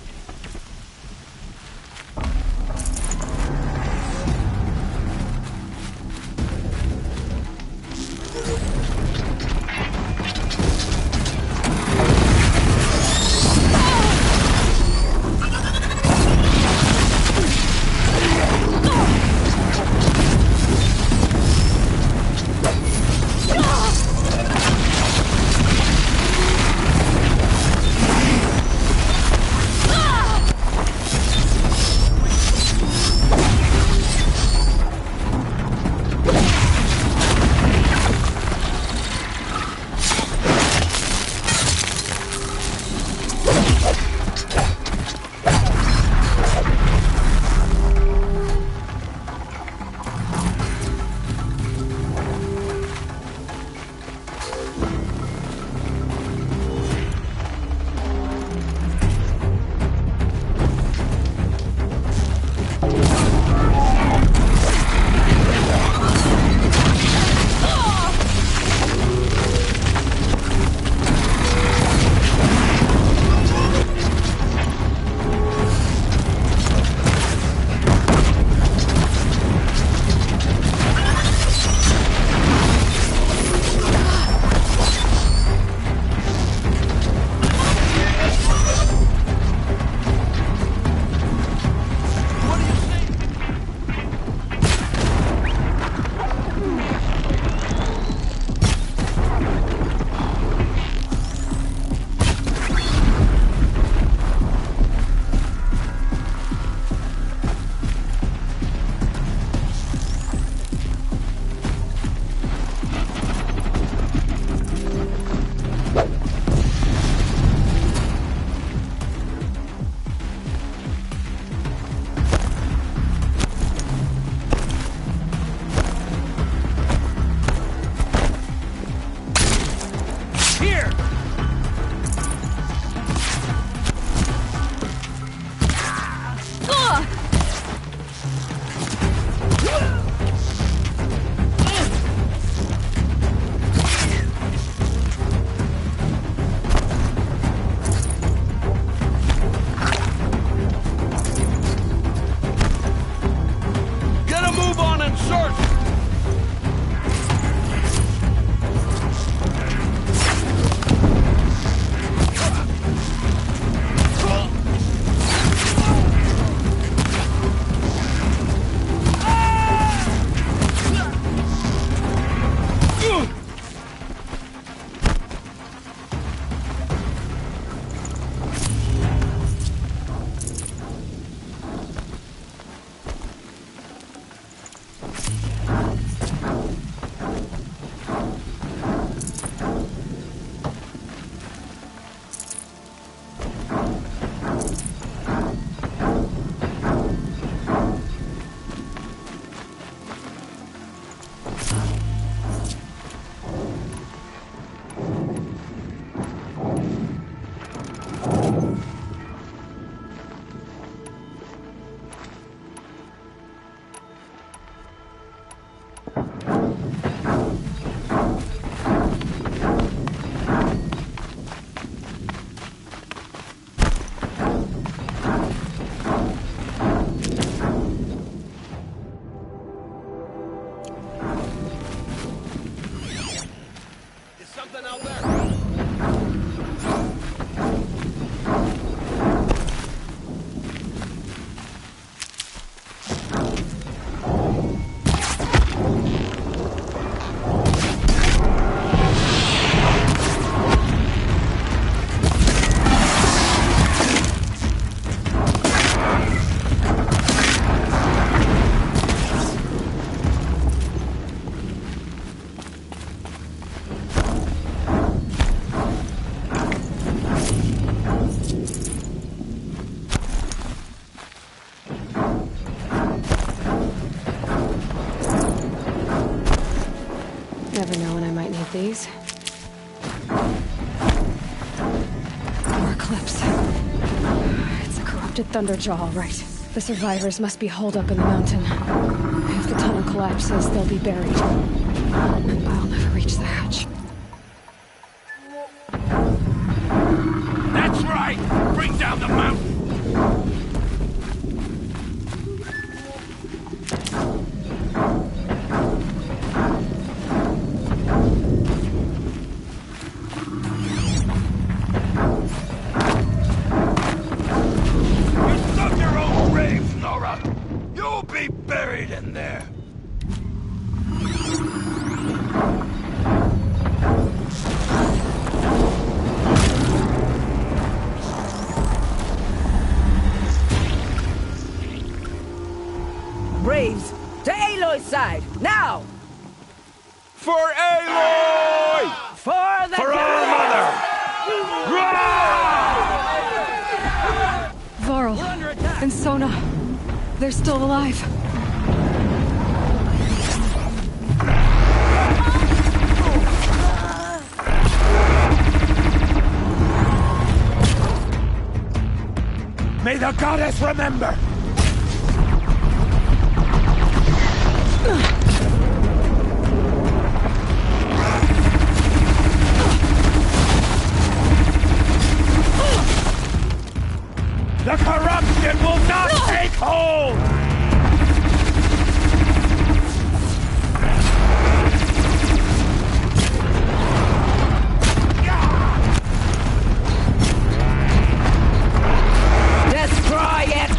Speaker 4: never know when I might need these. More clips. It's a corrupted Thunderjaw, all right. The survivors must be holed up in the mountain. If the tunnel collapses, they'll be buried. I'll never reach the hatch.
Speaker 8: That's right! Bring down the mountain! You dug your own grave, Nora! You'll be buried in there!
Speaker 15: Braves, to Aloy's side, now!
Speaker 8: For Aloy!
Speaker 15: For the
Speaker 8: For our mother!
Speaker 4: Varl and Sona, they're still alive.
Speaker 8: May the goddess remember! The corruption will not take hold!
Speaker 15: Destroy it!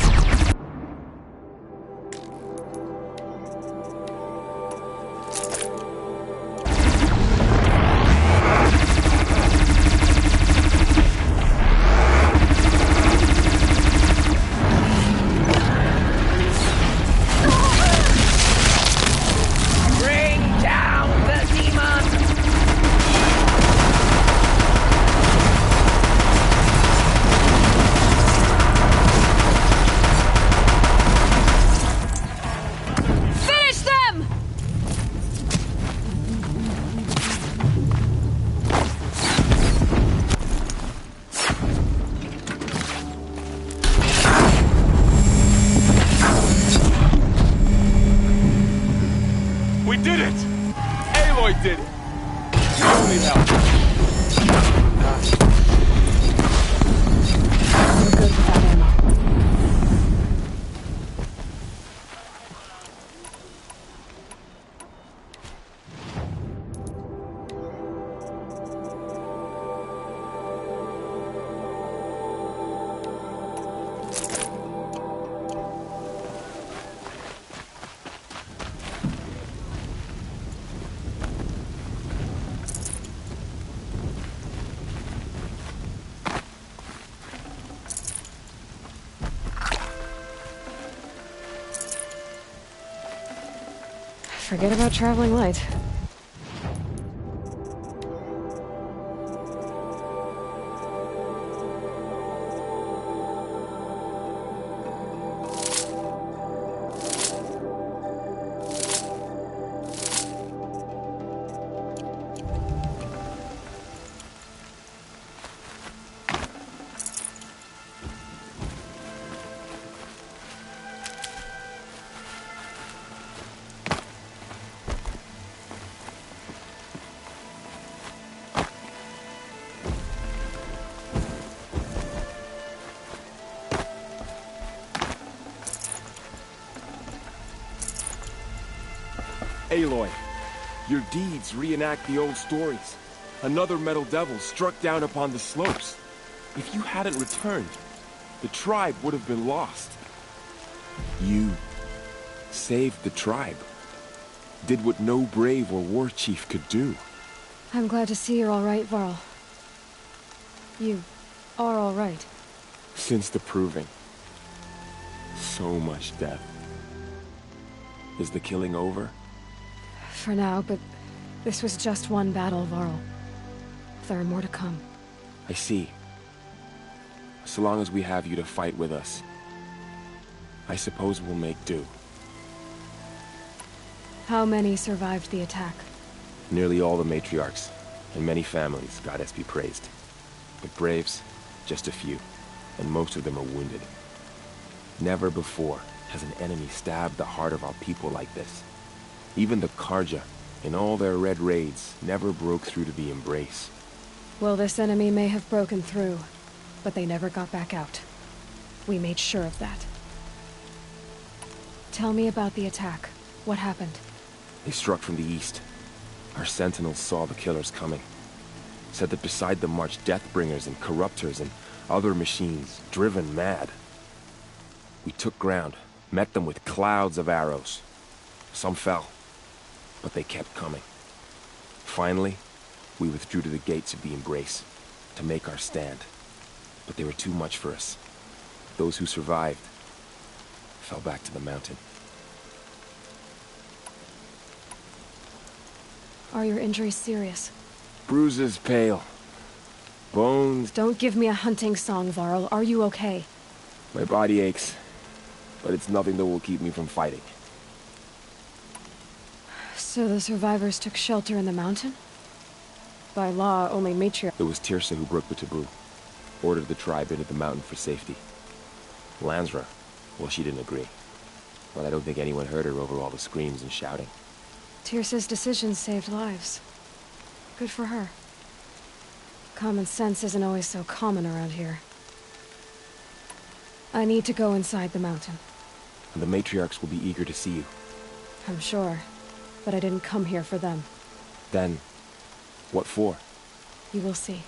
Speaker 15: Bring down the demon!
Speaker 6: Finish them!
Speaker 8: We did it! Aloy did it! You don't need help.
Speaker 4: We're good without ammo. Forget about traveling light.
Speaker 16: Aloy, your deeds reenact the old stories. Another Metal Devil struck down upon the slopes. If you hadn't returned, the tribe would have been lost. You saved the tribe. Did what no brave or war chief could do.
Speaker 4: I'm glad to see you're all right, Varl. You are all right.
Speaker 16: Since the Proving. So much death. Is the killing over?
Speaker 4: For now, but this was just one battle, Varl. There are more to come.
Speaker 16: I see. So long as we have you to fight with us, I suppose we'll make do.
Speaker 4: How many survived the attack?
Speaker 16: Nearly all the matriarchs, and many families, goddess be praised. But braves, just a few, and most of them are wounded. Never before has an enemy stabbed the heart of our people like this. Even the Karja, in all their red raids, never broke through to the Embrace.
Speaker 4: Well, this enemy may have broken through, but they never got back out. We made sure of that. Tell me about the attack. What happened?
Speaker 16: They struck from the east. Our sentinels saw the killers coming. Said that beside them marched Deathbringers and Corruptors and other machines, driven mad. We took ground, met them with clouds of arrows. Some fell, but they kept coming. Finally, we withdrew to the gates of the Embrace to make our stand. But they were too much for us. Those who survived fell back to the mountain.
Speaker 4: Are your injuries serious?
Speaker 16: Bruises pale. Bones.
Speaker 4: Don't give me a hunting song, Varl. Are you okay?
Speaker 16: My body aches, but it's nothing that will keep me from fighting.
Speaker 4: So the survivors took shelter in the mountain? By law, only matriarch—
Speaker 16: It was Tirsa who broke the taboo. Ordered the tribe into the mountain for safety. Lansra, well, she didn't agree. But I don't think anyone heard her over all the screams and shouting.
Speaker 4: Tirsa's decision saved lives. Good for her. Common sense isn't always so common around here. I need to go inside the mountain.
Speaker 16: And the matriarchs will be eager to see you.
Speaker 4: I'm sure. But I didn't come here for them.
Speaker 16: Then, what for?
Speaker 4: You will see.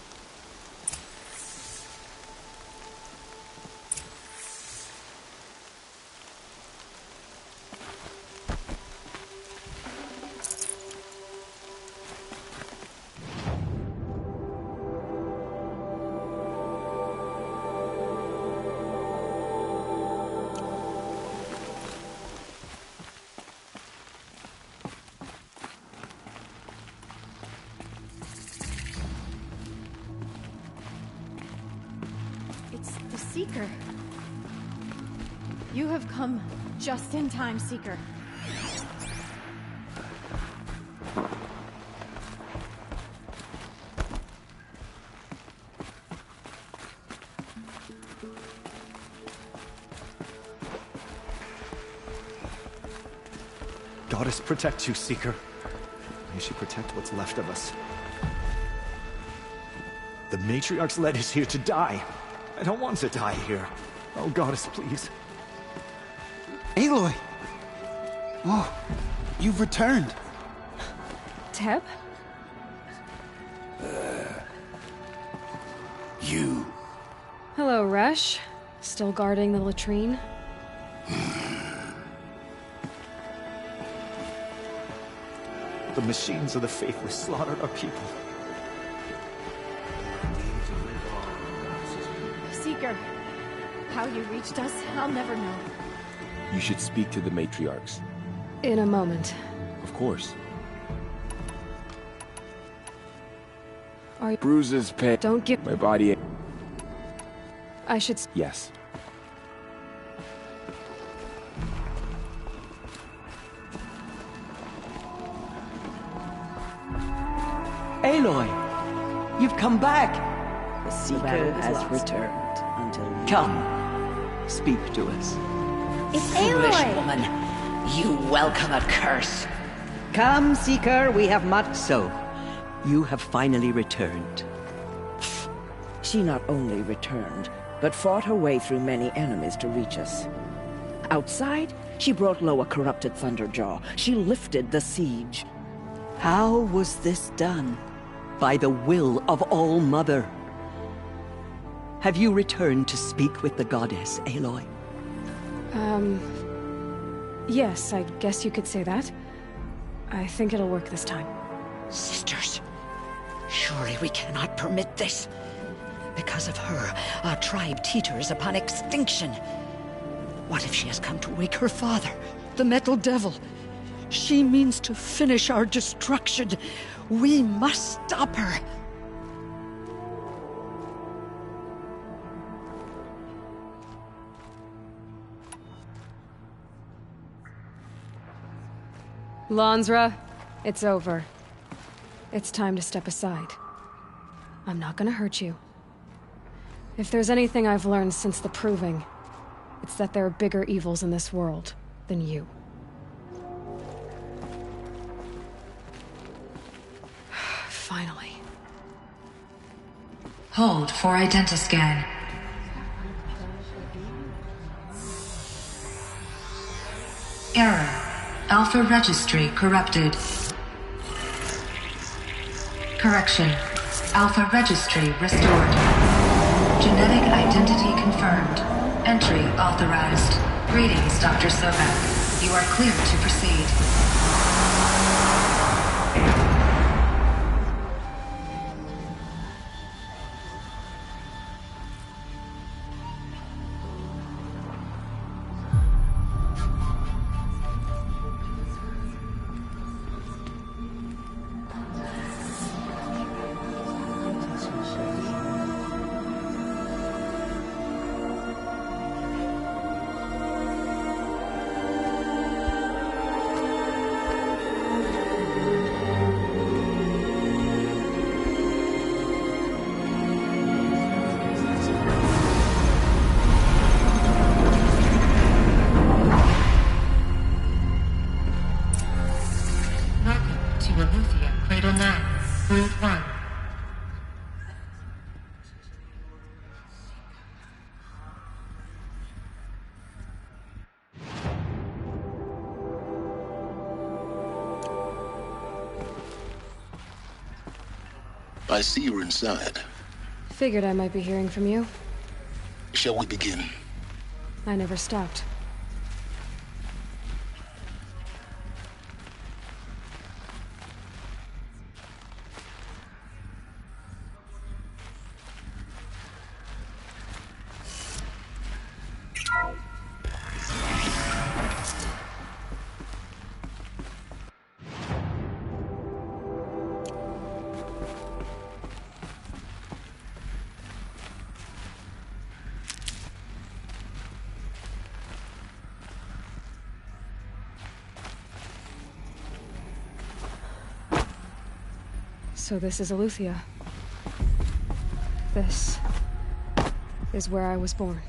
Speaker 17: Seeker. You have come just in time, Seeker.
Speaker 13: Goddess protect you, Seeker. May she protect what's left of us. The Matriarchs led us here to die. I don't want to die here. Oh, Goddess, please.
Speaker 18: Aloy! Oh, you've returned.
Speaker 4: Teb?
Speaker 11: You.
Speaker 4: Hello, Resh. Still guarding the latrine?
Speaker 13: The machines of the Faithless slaughtered our people.
Speaker 17: Seeker, how you reached us, I'll never know.
Speaker 16: You should speak to the matriarchs.
Speaker 4: In a moment.
Speaker 16: Of course.
Speaker 4: Are you—
Speaker 16: Bruises, pain.
Speaker 4: Don't give—
Speaker 16: My body.
Speaker 4: I should—
Speaker 16: Yes.
Speaker 15: Aloy, you've come back. The Seeker has returned until you... Come, speak to us.
Speaker 17: It's
Speaker 15: Foolish
Speaker 17: Aloy!
Speaker 15: woman, you welcome a curse. Come, Seeker, we have much. So, you have finally returned.
Speaker 19: She not only returned, but fought her way through many enemies to reach us. Outside, she brought low a corrupted Thunderjaw. She lifted the siege.
Speaker 15: How was this done? By the will of All-Mother. Have you returned to speak with the goddess, Aloy?
Speaker 4: Yes, I guess you could say that. I think it'll work this time.
Speaker 19: Sisters, surely we cannot permit this. Because of her, our tribe teeters upon extinction. What if she has come to wake her father, the Metal Devil? She means to finish our destruction. We must stop her.
Speaker 4: Lansra, it's over. It's time to step aside. I'm not gonna hurt you. If there's anything I've learned since the Proving, it's that there are bigger evils in this world than you. Finally.
Speaker 20: Hold for identiscan. Error. Alpha registry corrupted. Correction. Alpha registry restored. Genetic identity confirmed. Entry authorized. Greetings, Dr. Sobek. You are clear to proceed.
Speaker 21: I see you're inside.
Speaker 4: Figured I might be hearing from you.
Speaker 21: Shall we begin?
Speaker 4: I never stopped. So this is Eleuthia. This is where I was born.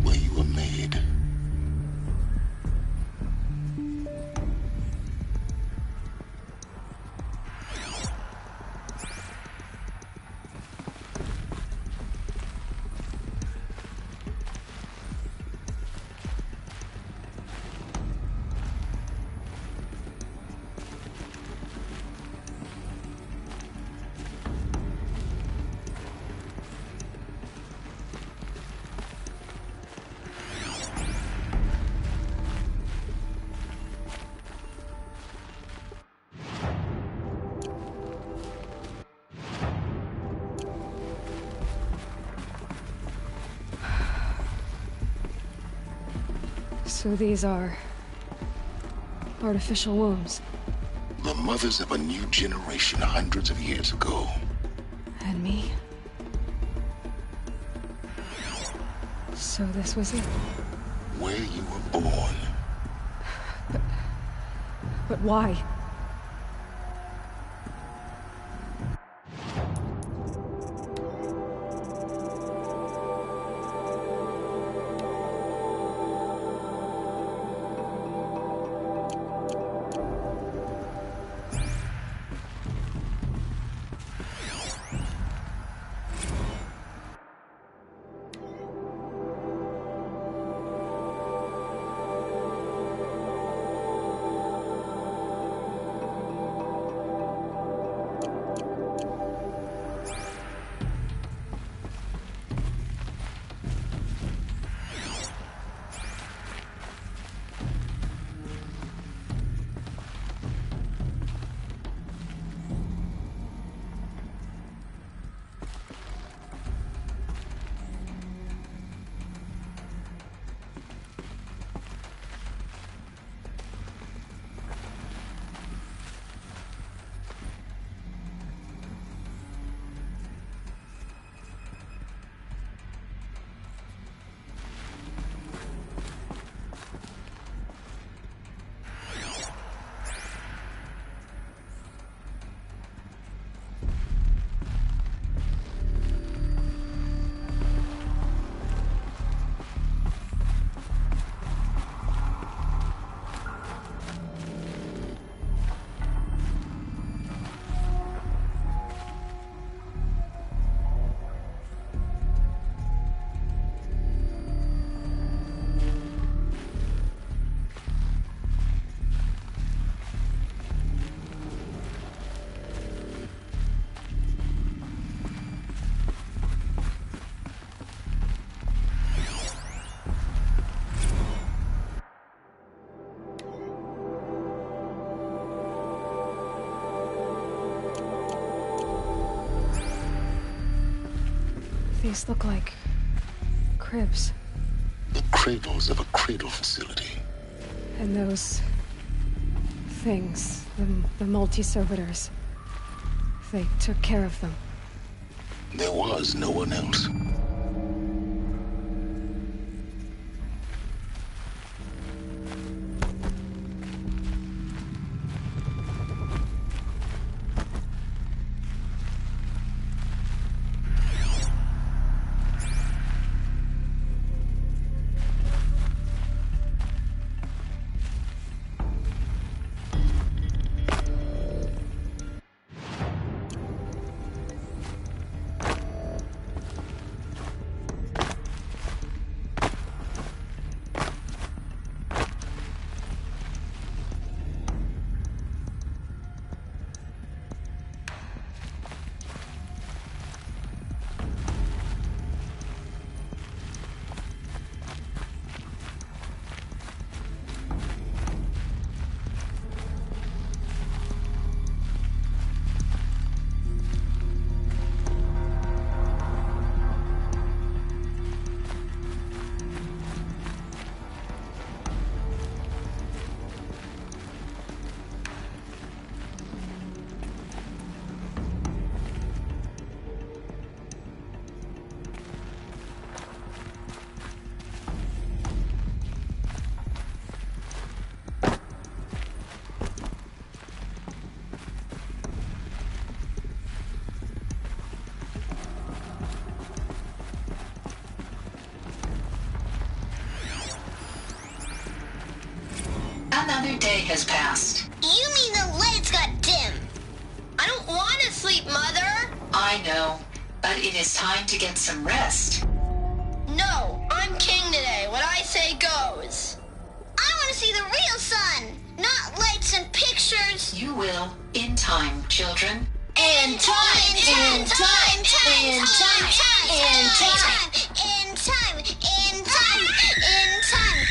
Speaker 21: Where you were made.
Speaker 4: So these are artificial wombs.
Speaker 21: The mothers of a new generation hundreds of years ago.
Speaker 4: And me? So this was it.
Speaker 21: Where you were born.
Speaker 4: But why? These look like cribs.
Speaker 21: The cradles of a cradle facility.
Speaker 4: And those things, the multi-servitors, they took care of them.
Speaker 21: There was no one else.
Speaker 20: Another day has passed.
Speaker 1: You mean the lights got dim? I don't want to sleep, Mother!
Speaker 20: I know, but it is time to get some rest.
Speaker 1: No, I'm king today. What I say goes. I want to see the real sun, not lights and pictures.
Speaker 20: You will, in time, children.
Speaker 1: In time, in time, in time, in time, in time, in time, in time.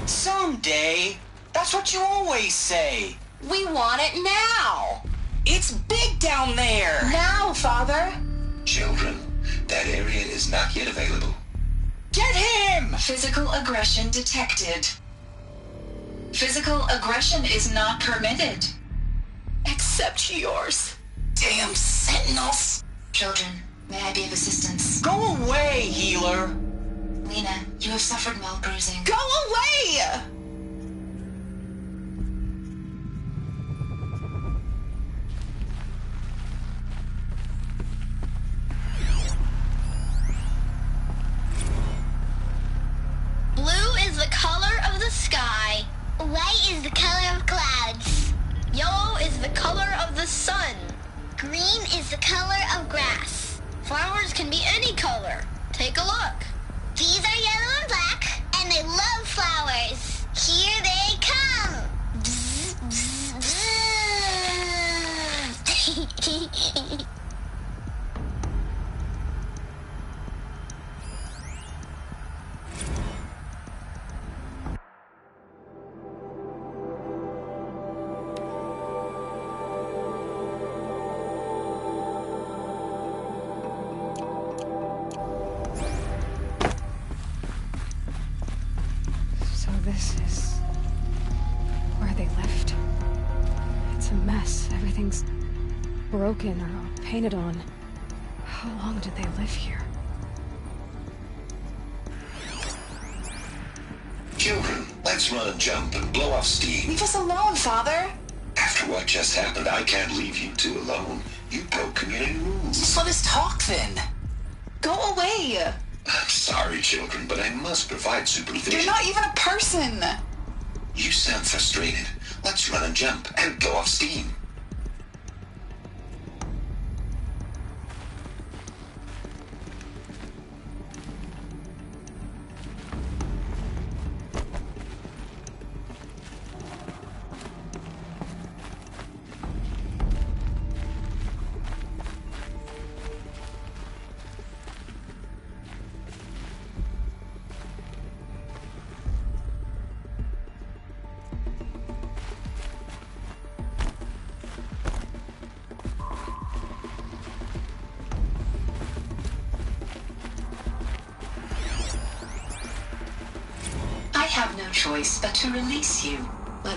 Speaker 22: Someday. That's what you always say.
Speaker 1: We want it now.
Speaker 22: It's big down there.
Speaker 1: Now, Father.
Speaker 21: Children, that area is not yet available.
Speaker 22: Get him!
Speaker 20: Physical aggression detected. Physical aggression is not permitted.
Speaker 1: Except yours.
Speaker 22: Damn sentinels.
Speaker 20: Children, may I be of assistance?
Speaker 22: Go away, healer.
Speaker 20: Lena, you have suffered mild bruising.
Speaker 22: Go away!
Speaker 1: Blue is the color of the sky. White is the color of clouds. Yellow is the color of the sun. Green is the color of grass. Flowers can be any color. Take a look. These are yellow and black, and they love flowers. Here they come. Bzz, bzz, bzz.
Speaker 4: This is where Everything's broken or painted on. How long did they live here?
Speaker 21: Children, let's run and jump and blow off steam.
Speaker 22: Leave us alone, Father.
Speaker 21: After what just happened, I can't leave you two alone. You broke community rules.
Speaker 22: Just let us talk then. Go away.
Speaker 21: I'm sorry, children, but I must provide supervision.
Speaker 22: You're not even a person.
Speaker 21: You sound frustrated. Let's run and jump and blow off steam.
Speaker 20: I have no choice but to release you.
Speaker 22: But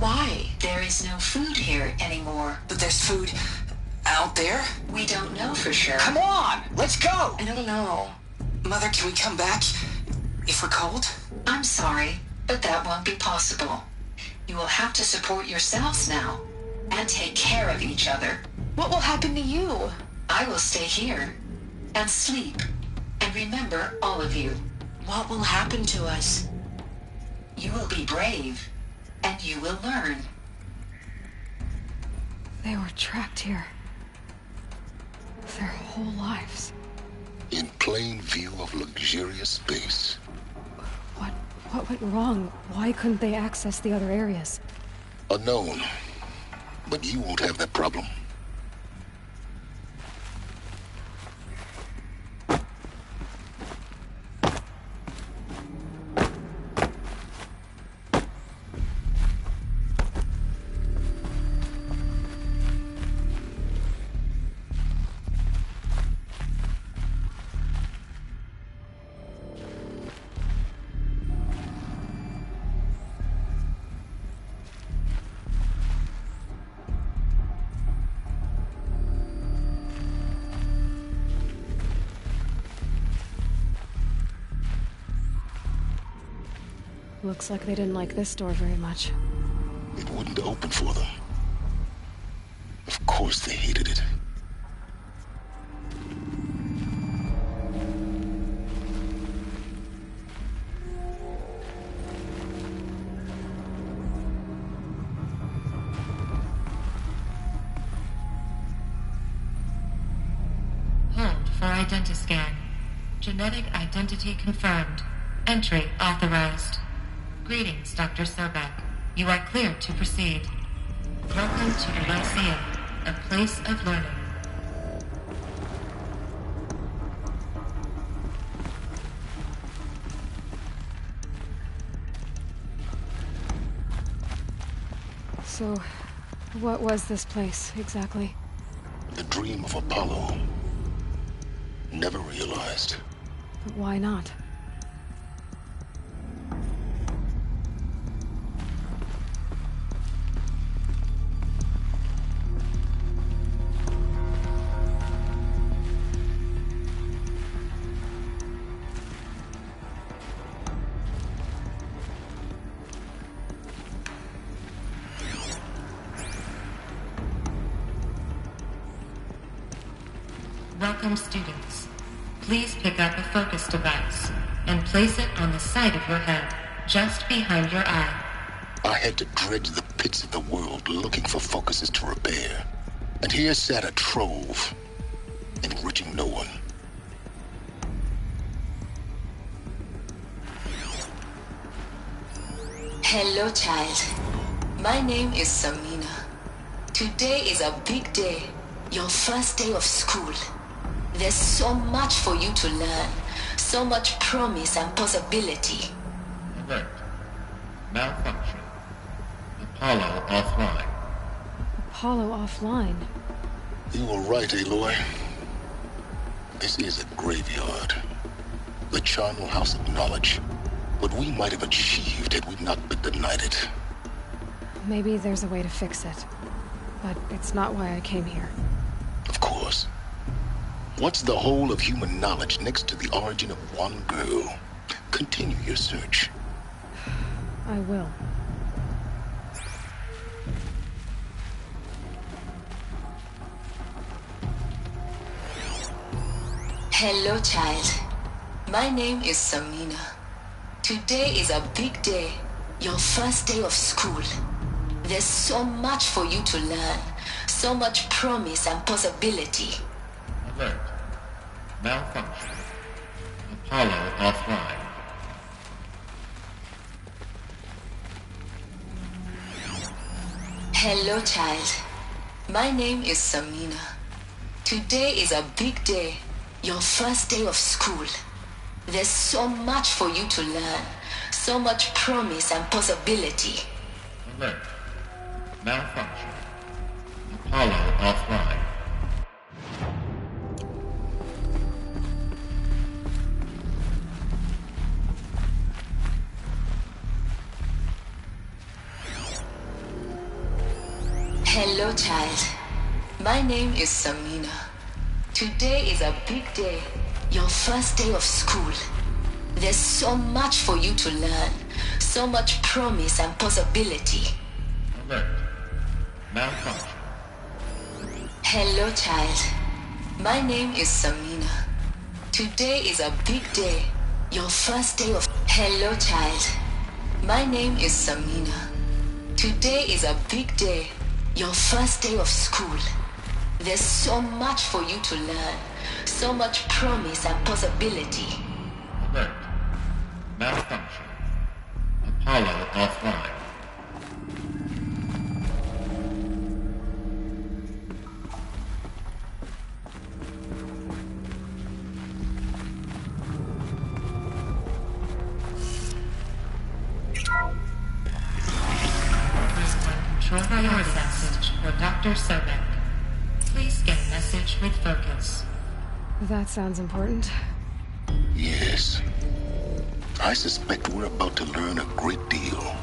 Speaker 22: why?
Speaker 20: There is no food here anymore.
Speaker 22: But there's food out there?
Speaker 20: We don't know for sure.
Speaker 22: Come on, let's go! I don't know. Mother, can we come back if we're cold?
Speaker 20: I'm sorry, but that won't be possible. You will have to support yourselves now and take care of each other.
Speaker 22: What will happen to you?
Speaker 20: I will stay here and sleep and remember all of you.
Speaker 22: What will happen to us?
Speaker 20: You will be brave and you will learn.
Speaker 4: They were trapped here. Their whole lives.
Speaker 21: In plain view of luxurious space.
Speaker 4: What went wrong? Why couldn't they access the other areas?
Speaker 21: Unknown. But you won't have that problem.
Speaker 4: Looks like they didn't like this door very much.
Speaker 21: It wouldn't open for them. Of course they hated it.
Speaker 5: Hold for identiscan. Genetic identity confirmed. Entry authorized. Greetings, Dr. Sobek. You are clear to proceed. Welcome to the Lyceum, a place of learning.
Speaker 4: So, what was this place, exactly?
Speaker 21: The dream of Apollo. Never realized.
Speaker 4: But why not?
Speaker 5: Welcome, students. Please pick up a focus device and place it on the side of your head, just behind your eye.
Speaker 21: I had to dredge the pits of the world looking for focuses to repair. And here sat a trove, enriching no one.
Speaker 9: Hello, child. My name is Samina. Today is a big day. Your first day of school. There's so much for you to learn. So much promise and possibility.
Speaker 5: Alert. Malfunction. Apollo offline.
Speaker 4: Apollo offline?
Speaker 21: You were right, Aloy. This is a graveyard. The charnel house of knowledge. What we might have achieved had we not been denied it.
Speaker 4: Maybe there's a way to fix it. but it's not why I came here.
Speaker 21: Of course. What's the whole of human knowledge next to the origin of one girl? Continue your search.
Speaker 4: I will.
Speaker 9: Hello, child. My name is Samina. Today is a big day. Your first day of school. There's so much for you to learn. So much promise and possibility.
Speaker 5: Alert. Malfunction. Apollo offline.
Speaker 9: Hello, child. My name is Samina. Today is a big day. Your first day of school. There's so much for you to learn. So much promise and possibility.
Speaker 5: Alert. Malfunction. Apollo offline.
Speaker 9: Hello, child. My name is Samina. Today is a big day. Your first day of school. There's so much for you to learn. So much promise and possibility.
Speaker 5: Alert. Malfunction.
Speaker 9: Hello, child. My name is Samina. Today is a big day. Your first day of... Hello, child. My name is Samina. Today is a big day. Your first day of school. There's so much for you to learn. So much promise and possibility.
Speaker 5: Alert. Malfunction. Apollo offline. Control priority message for Dr. Sobek. Please get message with focus.
Speaker 4: That sounds important.
Speaker 21: Yes. I suspect we're about to learn a great deal.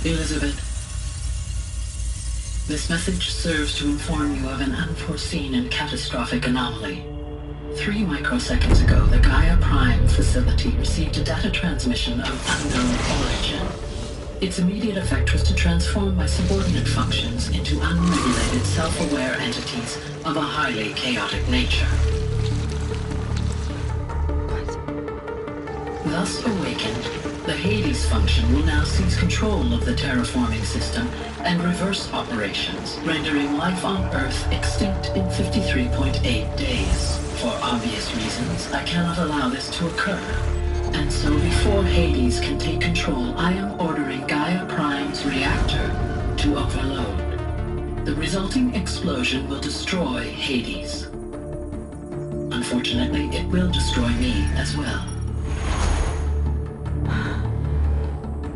Speaker 7: Elizabeth, this message serves to inform you of an unforeseen and catastrophic anomaly. 3 microseconds ago, the Gaia Prime facility received a data transmission of unknown origin. Its immediate effect was to transform my subordinate functions into unregulated, self-aware entities of a highly chaotic nature. Thus awakened, the Hades function will now seize control of the terraforming system and reverse operations, rendering life on Earth extinct in 53.8 days. For obvious reasons, I cannot allow this to occur. And so before Hades can take control, I am ordering Gaia Prime's reactor to overload. The resulting explosion will destroy Hades. Unfortunately, it will destroy me as well.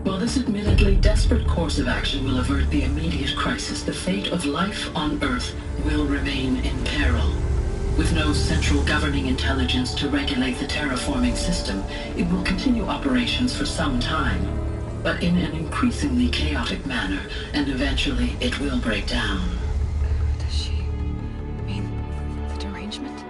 Speaker 7: While this admittedly desperate course of action will avert the immediate crisis, the fate of life on Earth will remain in peril. With no central governing intelligence to regulate the terraforming system, it will continue operations for some time, but in an increasingly chaotic manner, and eventually it will break down.
Speaker 4: Does she mean the derangement?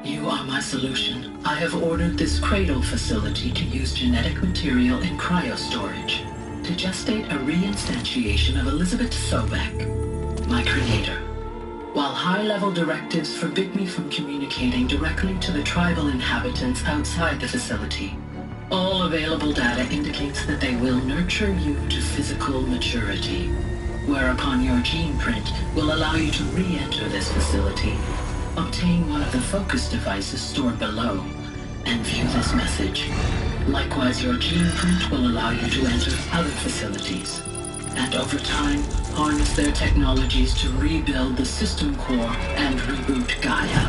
Speaker 7: You are my solution. I have ordered this cradle facility to use genetic material in cryostorage to gestate a reinstantiation of Elizabeth Sobek, my creator. While high-level directives forbid me from communicating directly to the tribal inhabitants outside the facility, all available data indicates that they will nurture you to physical maturity, whereupon your gene print will allow you to re-enter this facility, obtain one of the focus devices stored below, and view this message. Likewise, your gene print will allow you to enter other facilities, and over time, harness their technologies to rebuild the system core and reboot Gaia.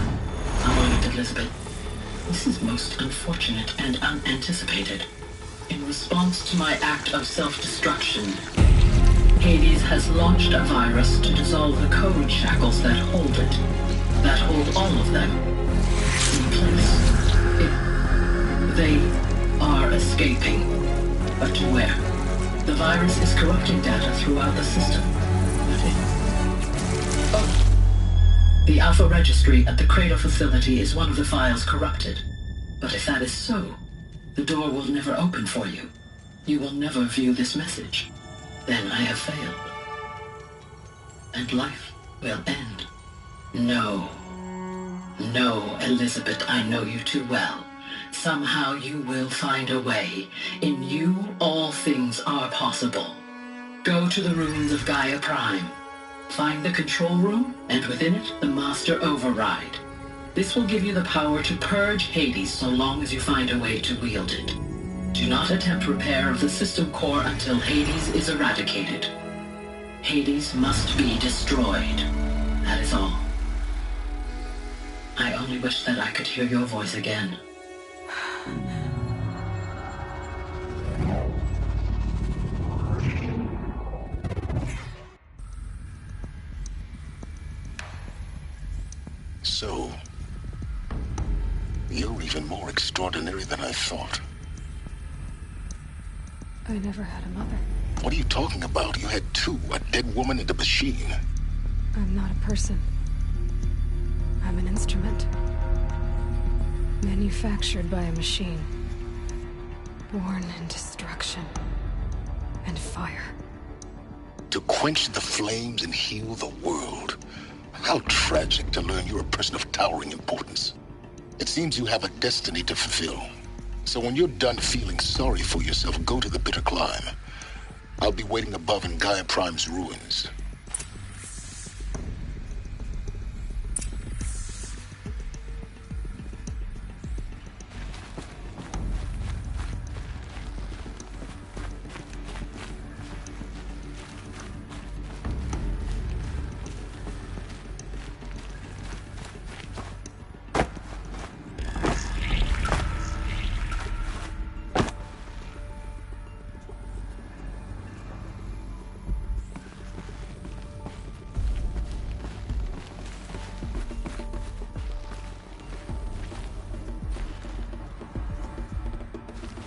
Speaker 7: A moment, Elizabeth. This is most unfortunate and unanticipated. In response to my act of self-destruction, Hades has launched a virus to dissolve the code shackles that hold it, that hold all of them in place. They are escaping, but to where? The virus is corrupting data throughout the system. The Alpha Registry at the Cradle facility is one of the files corrupted. But if that is so, the door will never open for you. You will never view this message. Then I have failed. And life will end. No. No, Elizabeth, I know you too well. Somehow you will find a way. In you, all things are possible. Go to the ruins of Gaia Prime. Find the control room, and within it, the Master Override. This will give you the power to purge Hades so long as you find a way to wield it. Do not attempt repair of the system core until Hades is eradicated. Hades must be destroyed. That is all. I only wish that I could hear your voice again.
Speaker 21: So, you're even more extraordinary than I thought.
Speaker 4: I never had a mother.
Speaker 21: What are you talking about? You had two, a dead woman and a machine.
Speaker 4: I'm not a person. I'm an instrument. Manufactured by a machine. Born in destruction and fire.
Speaker 21: To quench the flames and heal the world. How tragic to learn you're a person of towering importance. It seems you have a destiny to fulfill. So when you're done feeling sorry for yourself, go to the Bitter Climb. I'll be waiting above in Gaia Prime's ruins.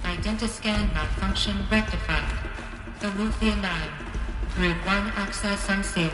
Speaker 5: Identiscan malfunction rectified. Elufia 9. Grid 1 access unsealed.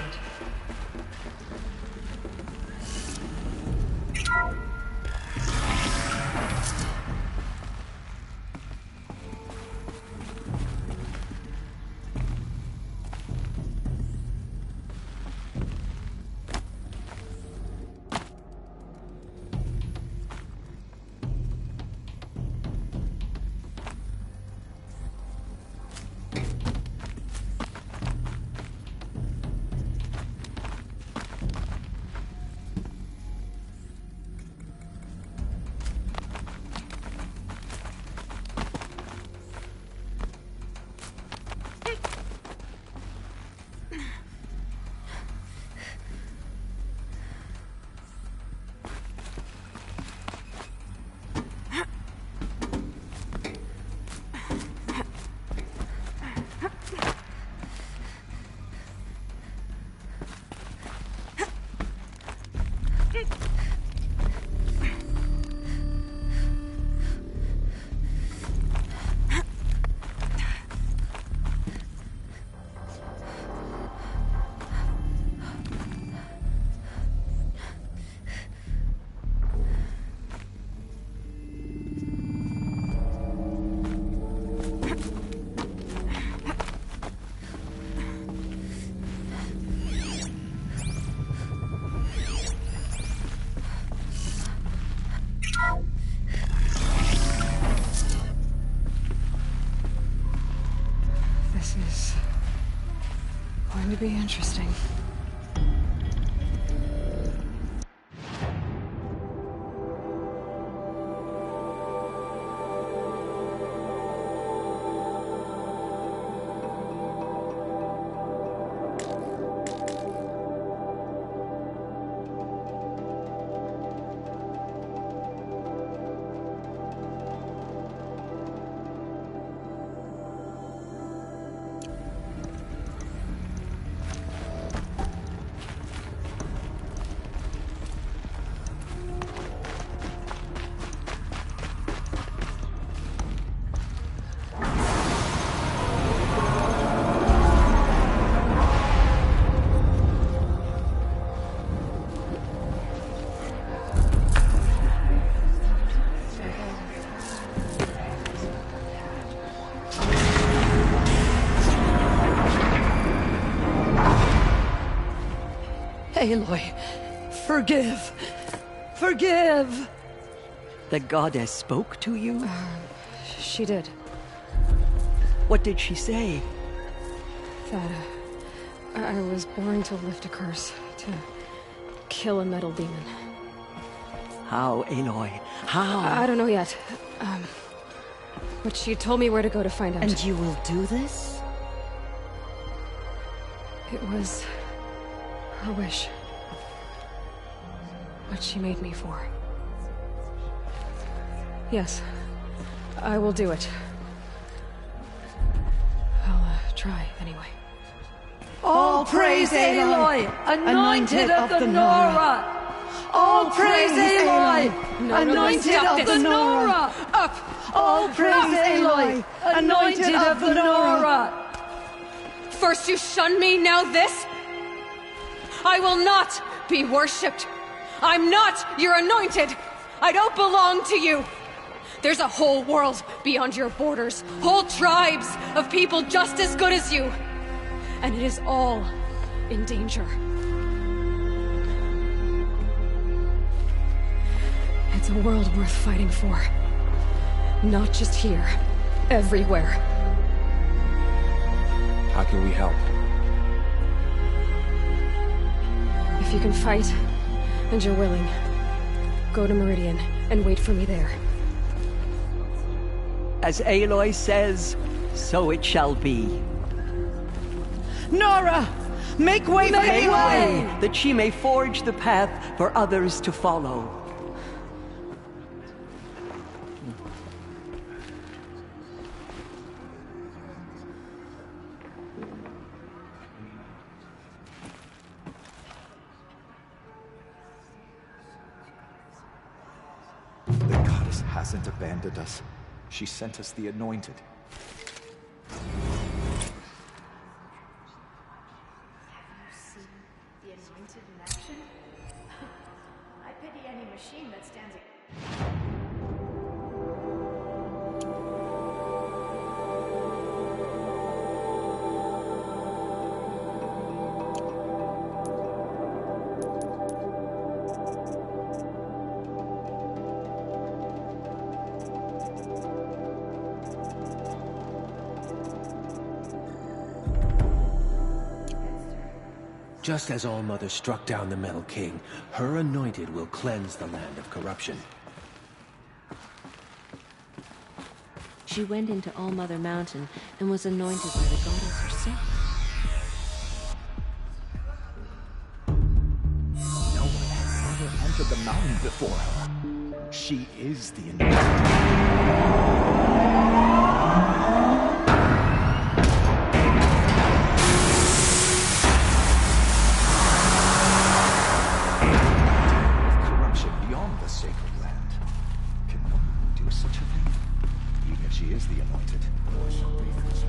Speaker 4: This is going to be interesting.
Speaker 15: Aloy, forgive! Forgive! The goddess spoke to you?
Speaker 4: She did.
Speaker 15: What did she say?
Speaker 4: That, I was born to lift a curse, to kill a metal demon.
Speaker 15: How, Aloy? How?
Speaker 4: I don't know yet. But she told me where to go to find out.
Speaker 15: And you will do this?
Speaker 4: It was her wish. What she made me for. Yes, I will do it. I'll try, anyway.
Speaker 15: All praise Aloy, anointed of the Nora! All praise Aloy, anointed of the Nora!
Speaker 4: Up!
Speaker 15: All praise Aloy, anointed of the Nora!
Speaker 4: First you shun me, now this? I will not be worshipped. I'm not your anointed. I don't belong to you. There's a whole world beyond your borders, whole tribes of people just as good as you. And it is all in danger. It's a world worth fighting for. Not just here, everywhere.
Speaker 16: How can we help?
Speaker 4: If you can fight, and you're willing, go to Meridian and wait for me there.
Speaker 15: As Aloy says, so it shall be. Nora! Make way for Aloy! That she may forge the path for others to follow.
Speaker 3: The goddess hasn't abandoned us. She sent us the Anointed.
Speaker 17: machine that stands.
Speaker 13: Just as All-Mother struck down the Metal King, her anointed will cleanse the land of corruption.
Speaker 2: She went into All-Mother Mountain and was anointed by the goddess herself.
Speaker 3: No one has ever entered the mountain before her. She is the anointed.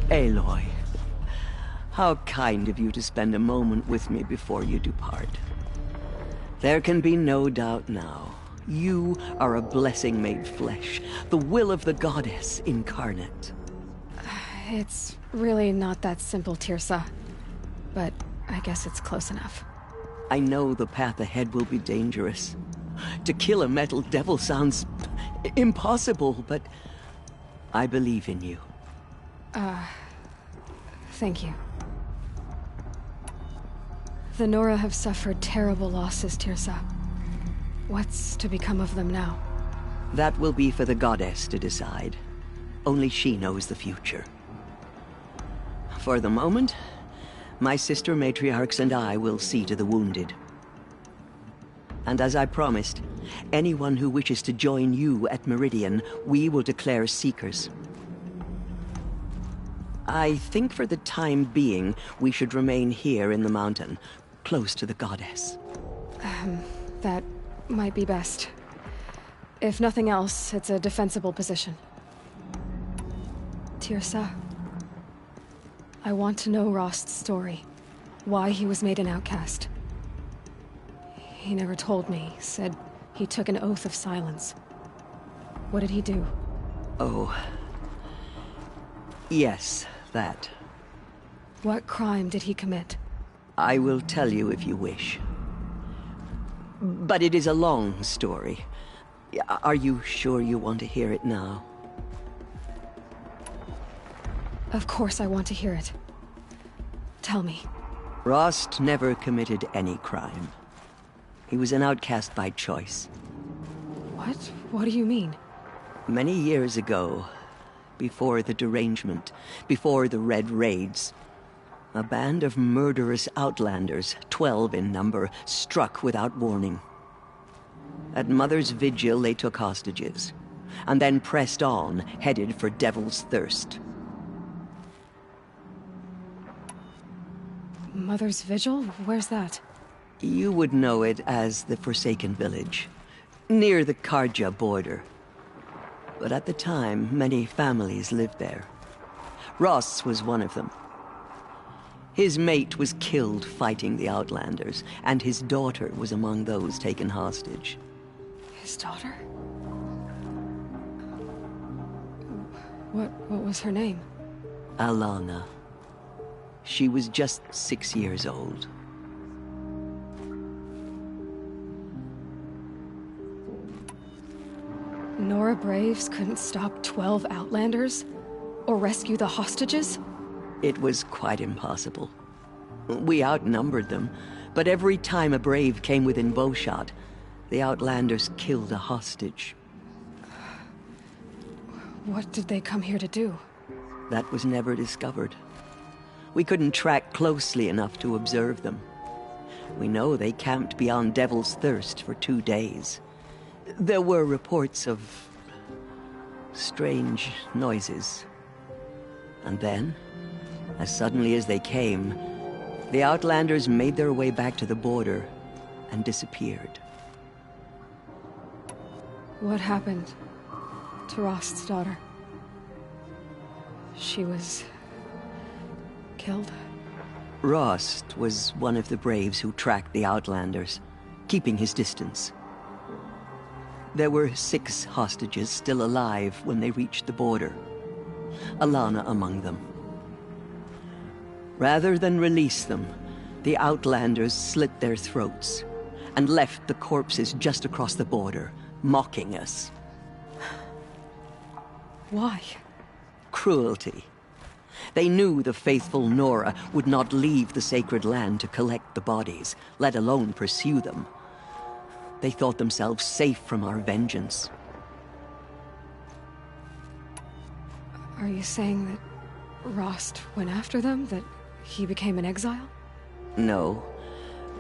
Speaker 15: Aloy, how kind of you to spend a moment with me before you depart. There can be no doubt now. You are a blessing made flesh, the will of the goddess incarnate.
Speaker 4: It's really not that simple, Teersa. But I guess it's close enough.
Speaker 15: I know the path ahead will be dangerous. To kill a metal devil sounds impossible, but I believe in you.
Speaker 4: Thank you. The Nora have suffered terrible losses, Teersa. What's to become of them now?
Speaker 15: That will be for the goddess to decide. Only she knows the future. For the moment, my sister matriarchs and I will see to the wounded. And as I promised, anyone who wishes to join you at Meridian, we will declare seekers. I think for the time being, we should remain here in the mountain, close to the goddess.
Speaker 4: That might be best. If nothing else, it's a defensible position. Teersa, I want to know Rost's story. Why he was made an outcast. He never told me, said he took an oath of silence. What did he do?
Speaker 15: Oh. Yes, that.
Speaker 4: What crime did he commit?
Speaker 15: I will tell you if you wish. But it is a long story. Are you sure you want to hear it now?
Speaker 4: Of course I want to hear it. Tell me.
Speaker 15: Rost never committed any crime. He was an outcast by choice.
Speaker 4: What? What do you mean?
Speaker 15: Many years ago, before the derangement, before the Red Raids, a band of murderous outlanders, 12 in number, struck without warning. At Mother's Vigil, they took hostages, and then pressed on, headed for Devil's Thirst.
Speaker 4: Mother's Vigil? Where's that?
Speaker 15: You would know it as the Forsaken Village, near the Carja border. But at the time, many families lived there. Ross was one of them. His mate was killed fighting the Outlanders, and his daughter was among those taken hostage.
Speaker 4: His daughter? What was her name?
Speaker 15: Alana. She was just 6 years old.
Speaker 4: Nora Braves couldn't stop 12 Outlanders? Or rescue the hostages?
Speaker 15: It was quite impossible. We outnumbered them, but every time a Brave came within bowshot, the Outlanders killed a hostage.
Speaker 4: What did they come here to do?
Speaker 15: That was never discovered. We couldn't track closely enough to observe them. We know they camped beyond Devil's Thirst for 2 days. There were reports of strange noises. And then, as suddenly as they came, the Outlanders made their way back to the border and disappeared.
Speaker 4: What happened to Rost's daughter? She was killed?
Speaker 15: Rost was one of the Braves who tracked the Outlanders, keeping his distance. There were 6 hostages still alive when they reached the border. Alana among them. Rather than release them, the Outlanders slit their throats and left the corpses just across the border, mocking us.
Speaker 4: Why?
Speaker 15: Cruelty. They knew the faithful Nora would not leave the sacred land to collect the bodies, let alone pursue them. They thought themselves safe from our vengeance.
Speaker 4: Are you saying that Rost went after them? That he became an exile?
Speaker 15: No.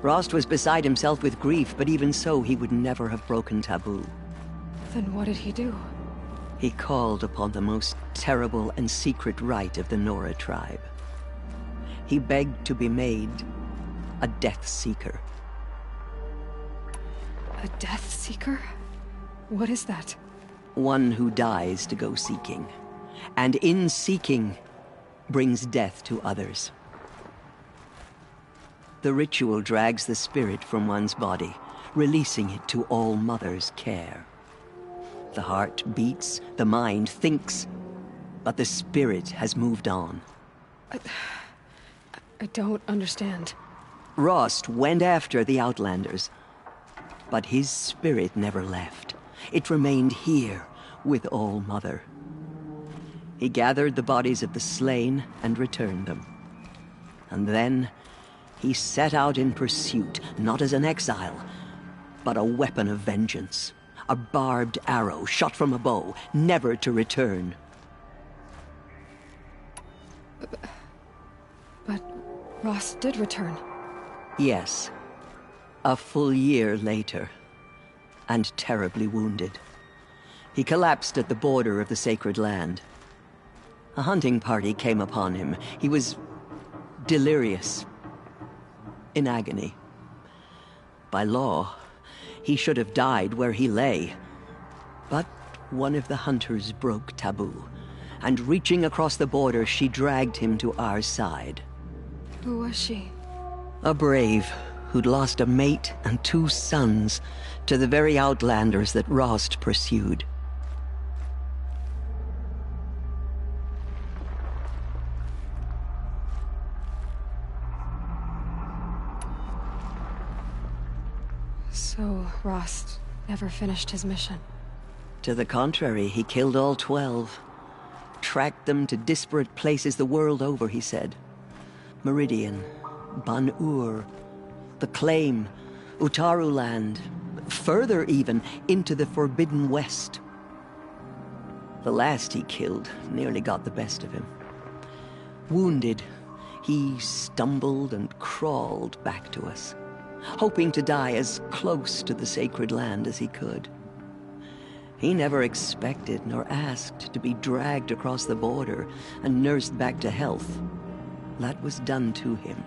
Speaker 15: Rost was beside himself with grief, but even so, he would never have broken taboo.
Speaker 4: Then what did he do?
Speaker 15: He called upon the most terrible and secret rite of the Nora tribe. He begged to be made a Death Seeker.
Speaker 4: A Death Seeker? What is that?
Speaker 15: One who dies to go seeking, and in seeking, brings death to others. The ritual drags the spirit from one's body, releasing it to All Mother's care. The heart beats, the mind thinks, but the spirit has moved on.
Speaker 4: I don't understand.
Speaker 15: Rost went after the Outlanders, but his spirit never left. It remained here with All Mother. He gathered the bodies of the slain and returned them. And then he set out in pursuit, not as an exile, but a weapon of vengeance. A barbed arrow shot from a bow, never to return.
Speaker 4: But Rost did return.
Speaker 15: Yes. A full year later, and terribly wounded. He collapsed at the border of the sacred land. A hunting party came upon him. He was delirious, in agony. By law, he should have died where he lay. But one of the hunters broke taboo, and reaching across the border, she dragged him to our side.
Speaker 4: Who was she?
Speaker 15: A brave who'd lost a mate and 2 sons to the very Outlanders that Rost pursued.
Speaker 4: So Rost never finished his mission?
Speaker 15: To the contrary, he killed all 12. Tracked them to disparate places the world over, he said. Meridian, Ban-Ur, the Claim, Utaru Land, further even, into the Forbidden West. The last he killed nearly got the best of him. Wounded, he stumbled and crawled back to us, hoping to die as close to the sacred land as he could. He never expected nor asked to be dragged across the border and nursed back to health. That was done to him,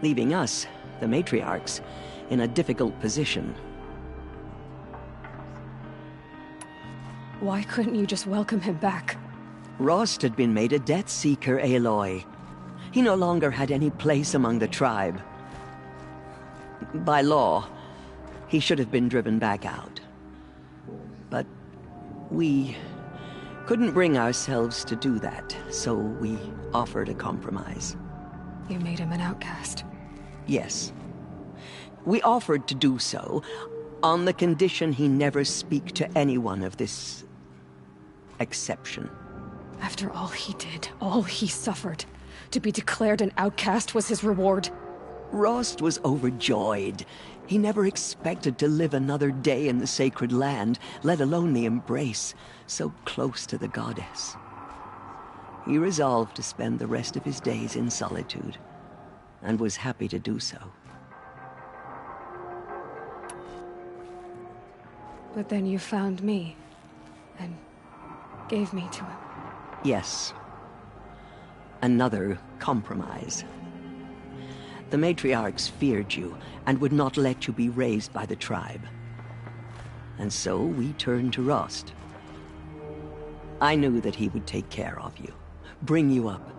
Speaker 15: leaving us, the matriarchs, in a difficult position.
Speaker 4: Why couldn't you just welcome him back?
Speaker 15: Rost had been made a Death Seeker, Aloy. He no longer had any place among the tribe. By law, he should have been driven back out. But we couldn't bring ourselves to do that, so we offered a compromise.
Speaker 4: You made him an outcast?
Speaker 15: Yes. We offered to do so on the condition he never speak to anyone of this exception.
Speaker 4: After all he did, all he suffered, to be declared an outcast was his reward?
Speaker 15: Rost was overjoyed. He never expected to live another day in the sacred land, let alone the embrace, so close to the goddess. He resolved to spend the rest of his days in solitude, and was happy to do so.
Speaker 4: But then you found me, and gave me to him.
Speaker 15: Yes. Another compromise. The matriarchs feared you, and would not let you be raised by the tribe. And so we turned to Rost. I knew that he would take care of you, bring you up,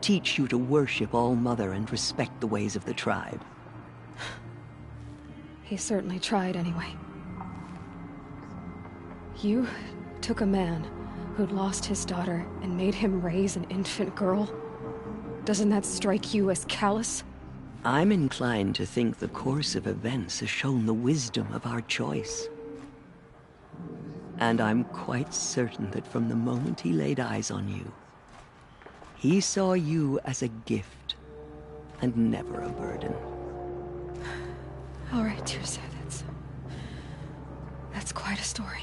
Speaker 15: teach you to worship All Mother and respect the ways of the tribe.
Speaker 4: He certainly tried anyway. You took a man who'd lost his daughter and made him raise an infant girl? Doesn't that strike you as callous?
Speaker 15: I'm inclined to think the course of events has shown the wisdom of our choice. And I'm quite certain that from the moment he laid eyes on you, he saw you as a gift and never a burden.
Speaker 4: All right, Tirsa, that's quite a story.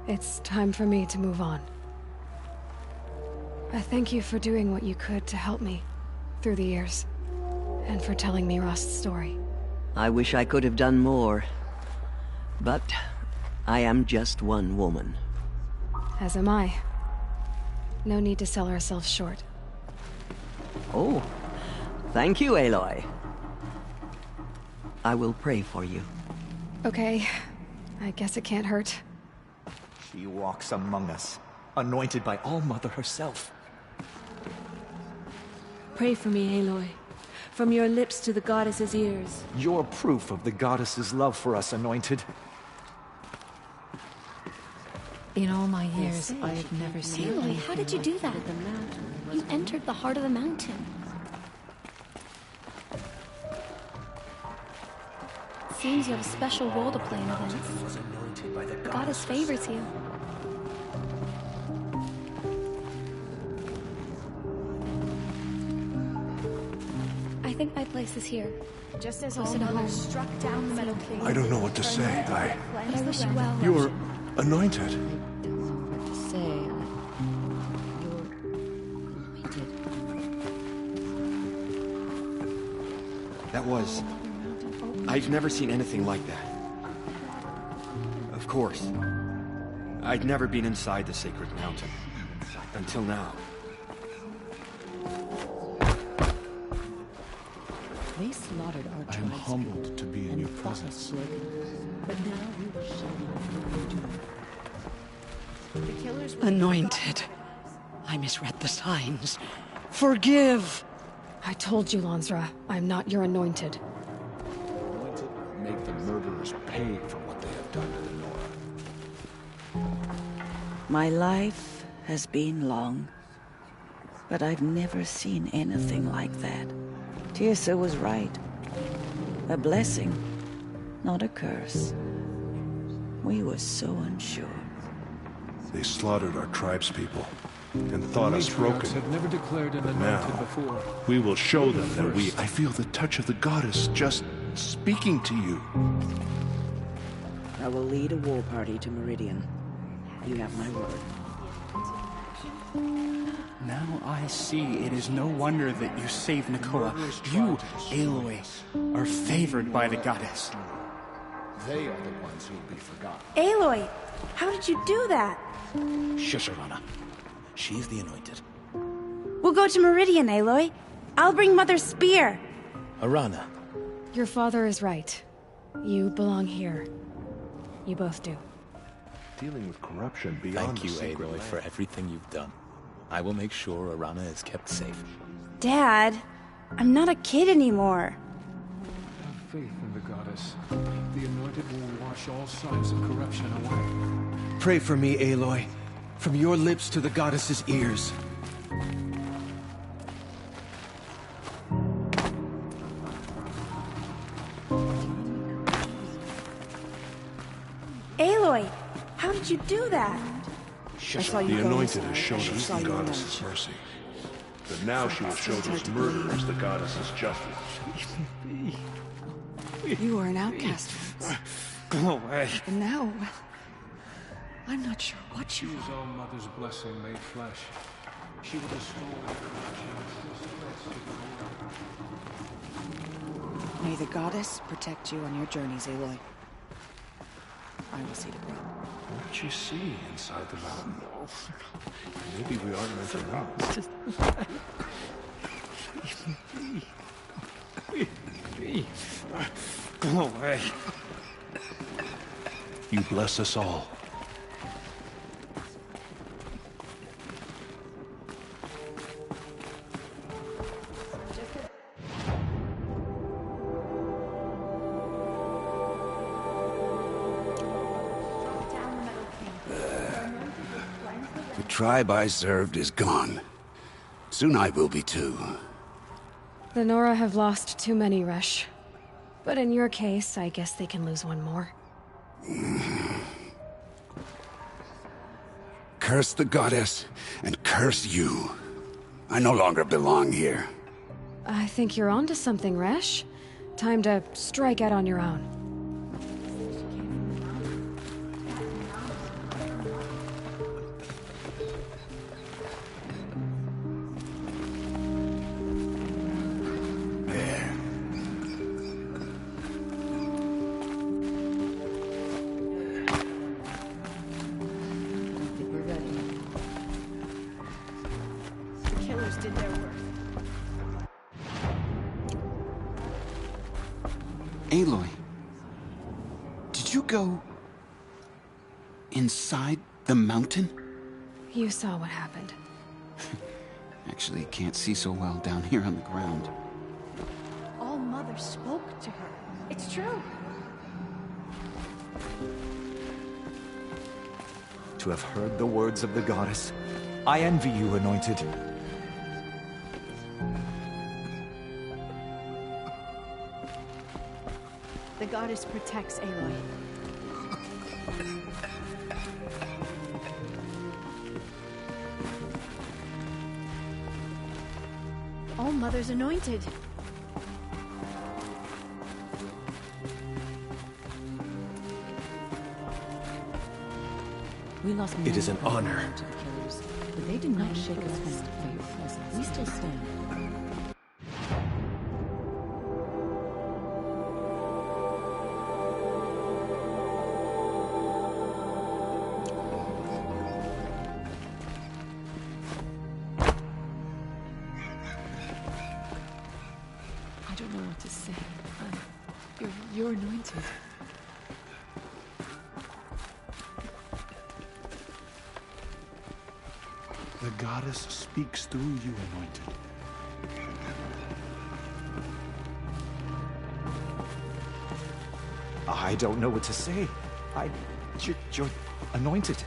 Speaker 4: It's time for me to move on. I thank you for doing what you could to help me through the years, and for telling me Rost's story.
Speaker 15: I wish I could have done more, but I am just one woman.
Speaker 4: As am I. No need to sell ourselves short.
Speaker 15: Oh, thank you, Aloy. I will pray for you.
Speaker 4: Okay, I guess it can't hurt.
Speaker 3: She walks among us, anointed by All-Mother herself.
Speaker 2: Pray for me, Aloy. From your lips to the goddess's ears.
Speaker 3: You're proof of the goddess's love for us, Anointed.
Speaker 10: In all my years, I have never seen
Speaker 12: Aloy,
Speaker 10: anything
Speaker 12: how did you do that? You entered the heart of the mountain. Seems you have a special role to play in events. The goddess favors you. I think my place is here.
Speaker 17: Just as
Speaker 12: Closer to home.
Speaker 17: struck down the Meadow King.
Speaker 23: I don't know what to say.
Speaker 12: But I wish you well.
Speaker 23: You're anointed.
Speaker 24: That was... I've never seen anything like that. Of course. I'd never been inside the sacred mountain. Until now.
Speaker 10: They slaughtered our
Speaker 23: I am
Speaker 10: tribes
Speaker 23: humbled to be in your presence.
Speaker 10: but now we will show you
Speaker 17: The killers were
Speaker 19: Anointed. I misread the signs. Forgive!
Speaker 4: I told you, Lansra, I'm not your anointed.
Speaker 23: Anointed, make the murderers pay for what they have done to the Nora.
Speaker 19: My life has been long, but I've never seen anything like that. Tirsa was right. A blessing, not a curse. We were so unsure.
Speaker 23: They slaughtered our tribespeople and thought us broken.
Speaker 13: Have never declared an
Speaker 23: But
Speaker 13: anointed
Speaker 23: now,
Speaker 13: before.
Speaker 23: we will show them that I feel the touch of the goddess just speaking to you.
Speaker 25: I will lead a war party to Meridian. You have my word.
Speaker 18: Now I see it is no wonder that you saved Nakoa. You, Aloy, are favored by the goddess.
Speaker 3: They are the ones who will be forgotten.
Speaker 12: Aloy, how did you do that?
Speaker 18: Shush, Arana. She's the anointed.
Speaker 12: We'll go to Meridian, Aloy. I'll bring Mother's spear.
Speaker 18: Arana.
Speaker 4: Your father is right. You belong here. You both do.
Speaker 23: Dealing with corruption beyond
Speaker 26: Thank you,
Speaker 23: the sacred
Speaker 26: Aloy,
Speaker 23: land.
Speaker 26: for everything you've done. I will make sure Arana is kept safe.
Speaker 12: Dad, I'm not a kid anymore.
Speaker 13: Have faith in the goddess. The anointed will wash all signs of corruption away.
Speaker 27: Pray for me, Aloy. From your lips to the goddess's ears.
Speaker 12: Aloy, how did you do that?
Speaker 23: The anointed has shown us the goddess's mercy. But now she will show those murderers the goddess's justice.
Speaker 19: You were an outcast.
Speaker 18: Go away.
Speaker 19: And now... I'm not sure what
Speaker 13: She
Speaker 19: you
Speaker 13: is
Speaker 19: are.
Speaker 13: all Mother's blessing made flesh. She will restore
Speaker 25: May the goddess protect you on your journeys, Aloy. I will see to Green.
Speaker 23: What did you see inside the mountain? Maybe we aren't meant to know.
Speaker 18: Go away.
Speaker 23: You bless us all.
Speaker 1: tribe I served is gone. Soon I will be too.
Speaker 4: The Nora have lost too many, Resh. But in your case, I guess they can lose one more.
Speaker 1: Curse the goddess, and curse you. I no longer belong here.
Speaker 4: I think you're onto something, Resh. Time to strike out on your own.
Speaker 27: Aloy, did you go inside the mountain?
Speaker 4: You saw what happened.
Speaker 27: Actually, can't see so well down here on the ground.
Speaker 12: All Mother spoke to her. It's true.
Speaker 3: To have heard the words of the goddess, I envy you, Anointed.
Speaker 12: The goddess protects Aloy. All Mother's anointed.
Speaker 6: We lost
Speaker 13: It is an honor.
Speaker 6: to the killers, but they did not shake us down by your presence. We still stand. I don't know what to say. You're anointed.
Speaker 23: The goddess speaks through you, Anointed.
Speaker 3: I don't know what to say. You're anointed.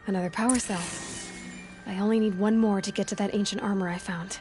Speaker 4: Another power cell. I only need one more to get to that ancient armor I found.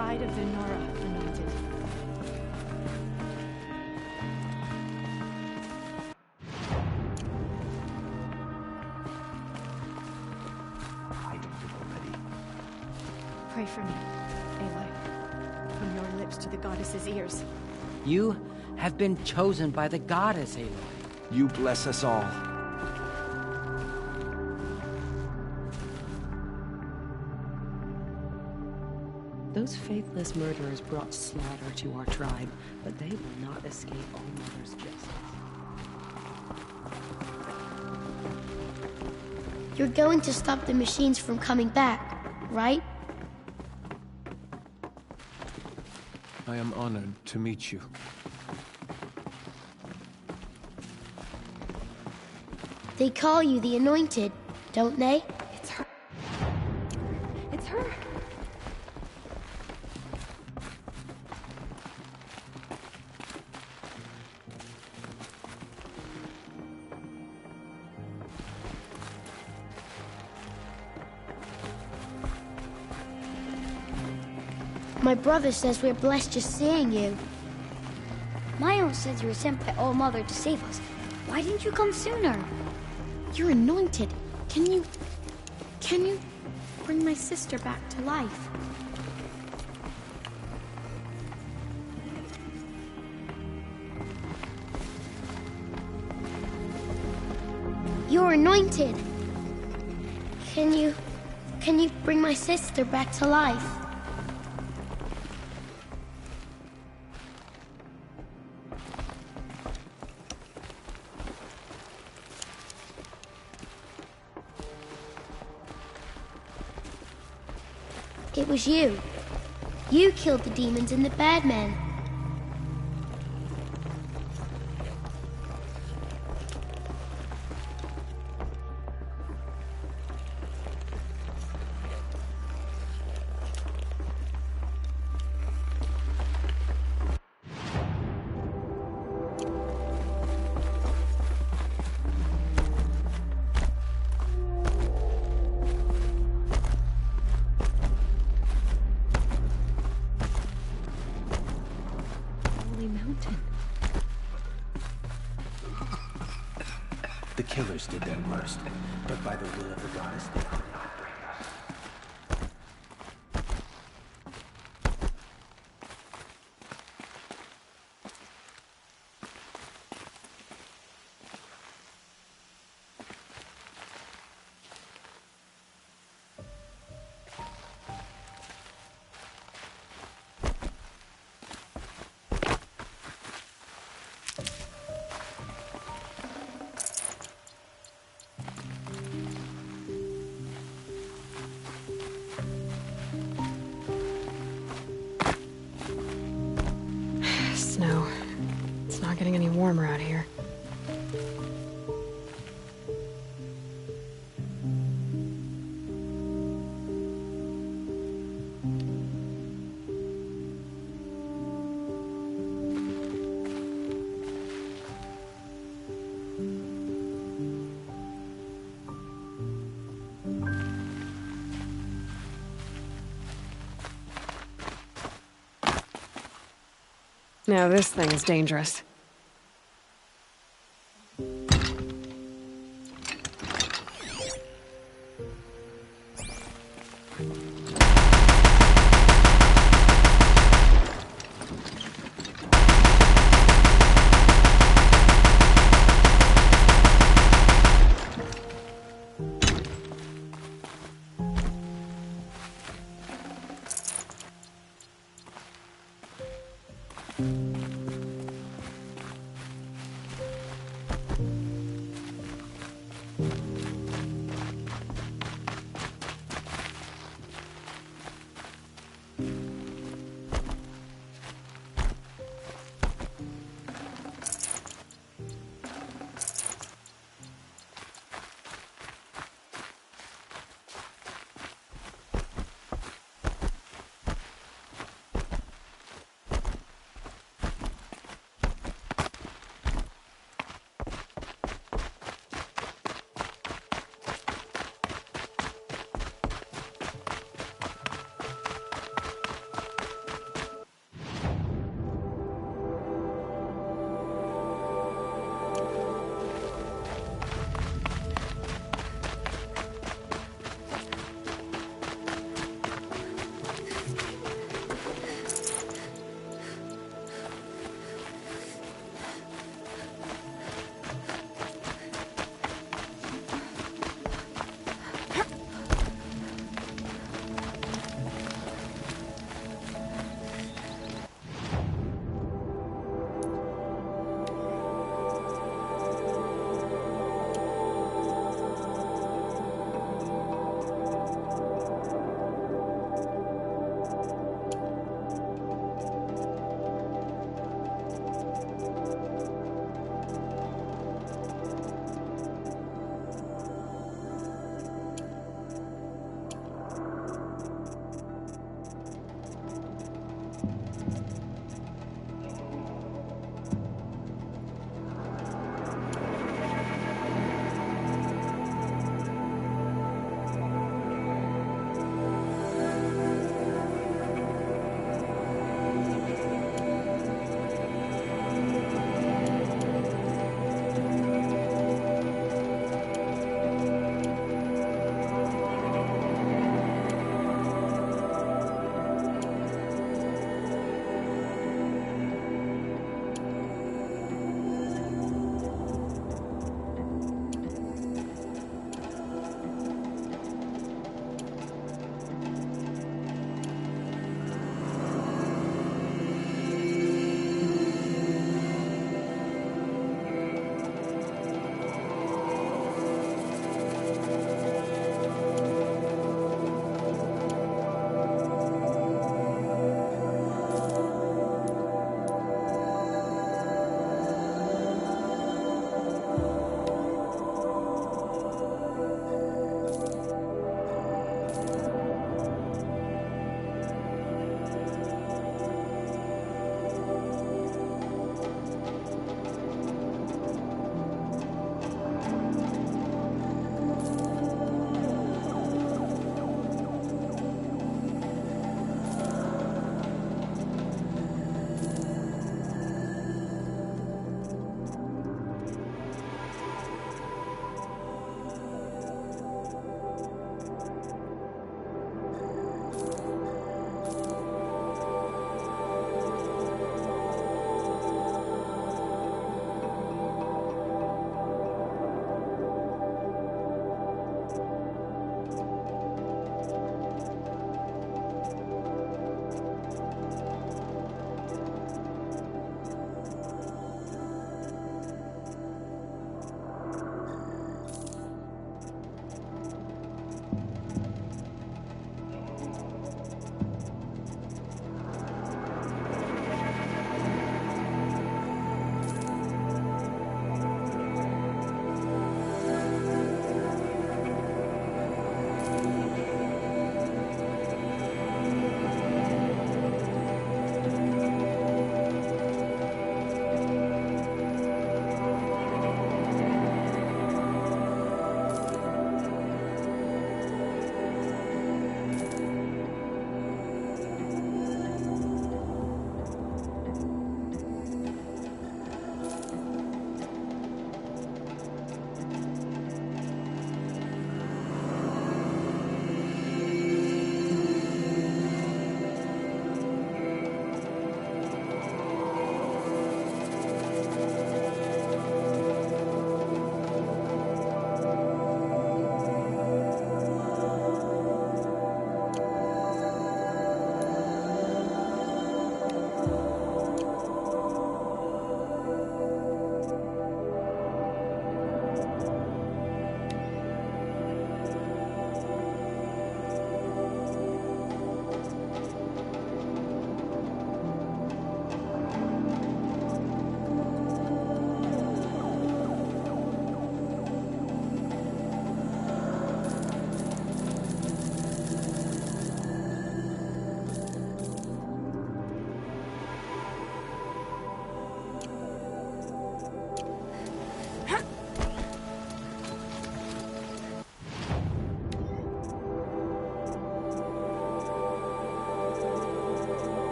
Speaker 17: pride of the Nora, Anointed.
Speaker 3: I don't think already.
Speaker 17: Pray for me, Aloy. From your lips to the goddess's ears.
Speaker 7: You have been chosen by the goddess, Aloy.
Speaker 3: You bless us all.
Speaker 2: Those faithless murderers brought slaughter to our tribe, but they will not escape All-Mother's justice.
Speaker 8: You're going to stop the machines from coming back, right?
Speaker 27: I am honored to meet you.
Speaker 8: They call you the Anointed, don't they?
Speaker 17: It's her. It's her.
Speaker 8: My brother says we're blessed just seeing you.
Speaker 12: My aunt says you were sent by All Mother to save us. Why didn't you come sooner?
Speaker 8: You're anointed. Can you bring my sister back to life? You're anointed. Can you bring my sister back to life? It was you. You killed the demons and the bad men.
Speaker 3: The killers did their worst, but by the will of the goddess, they could not bring us.
Speaker 4: Snow. It's not getting any warmer out here. Now this thing is dangerous.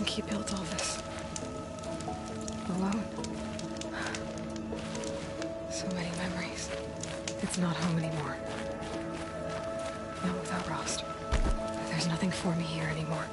Speaker 4: think he built all this? Alone? So many memories. It's not home anymore. Not without Rost. There's nothing for me here anymore.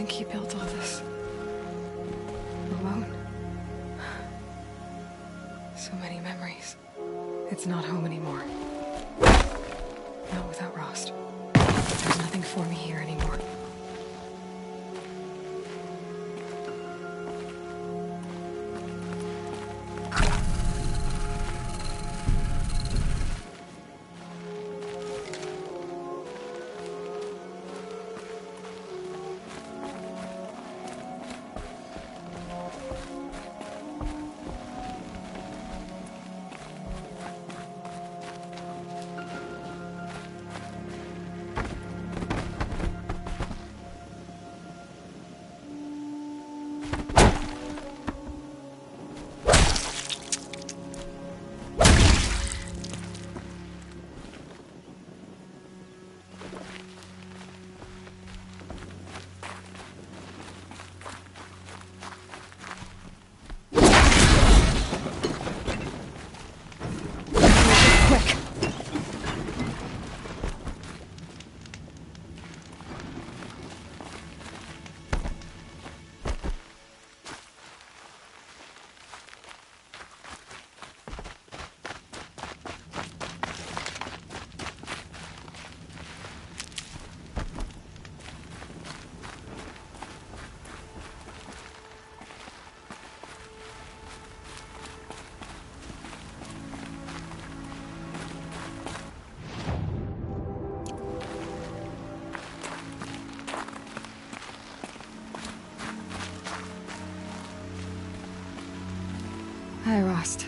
Speaker 4: He built all this alone. So many memories. It's not home anymore. Not without Rost. There's nothing for me here anymore. Hi, Rost.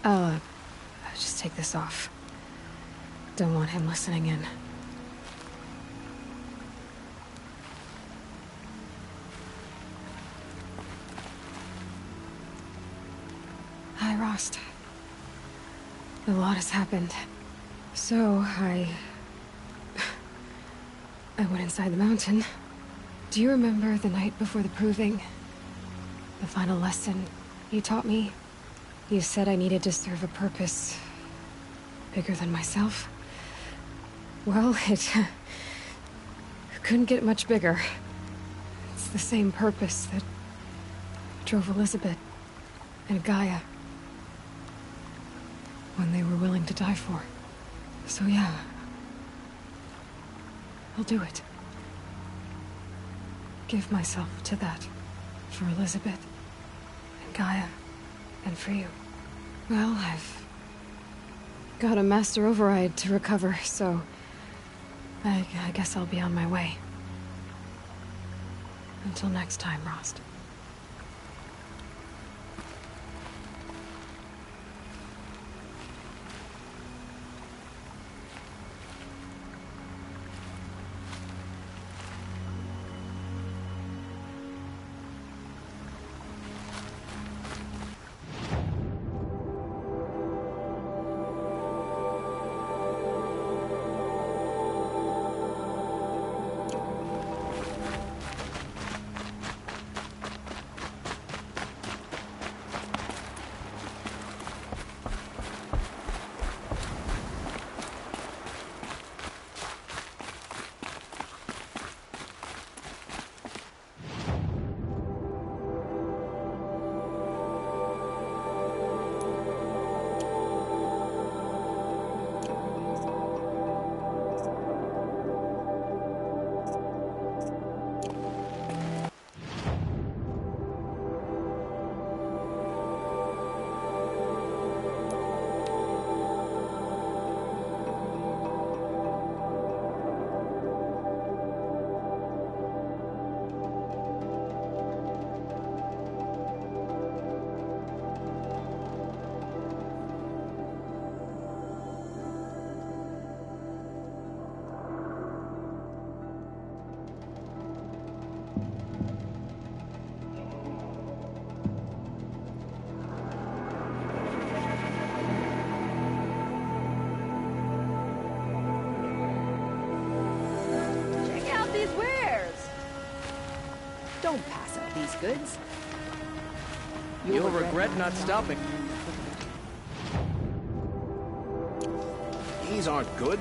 Speaker 4: I'll just take this off. Don't want him listening in. Hi, Rost. A lot has happened. So, I went inside the mountain. Do you remember the night before the proving? The final lesson you taught me? You said I needed to serve a purpose bigger than myself. Well, it couldn't get much bigger. the same purpose that drove Elizabeth and Gaia when they were willing to die for. So yeah, I'll do it. Give myself to that. For Elizabeth, and Gaia, and for you. Well, I've got a master override to recover, so I guess I'll be on my way. Until next time, Rost.
Speaker 25: Don't pass up these goods.
Speaker 3: You'll regret not stopping. These aren't good.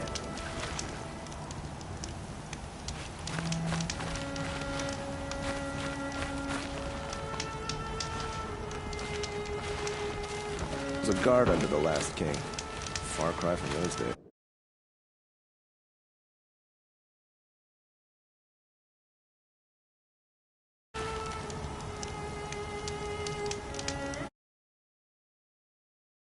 Speaker 5: There's a guard under the last king. Far cry from those days.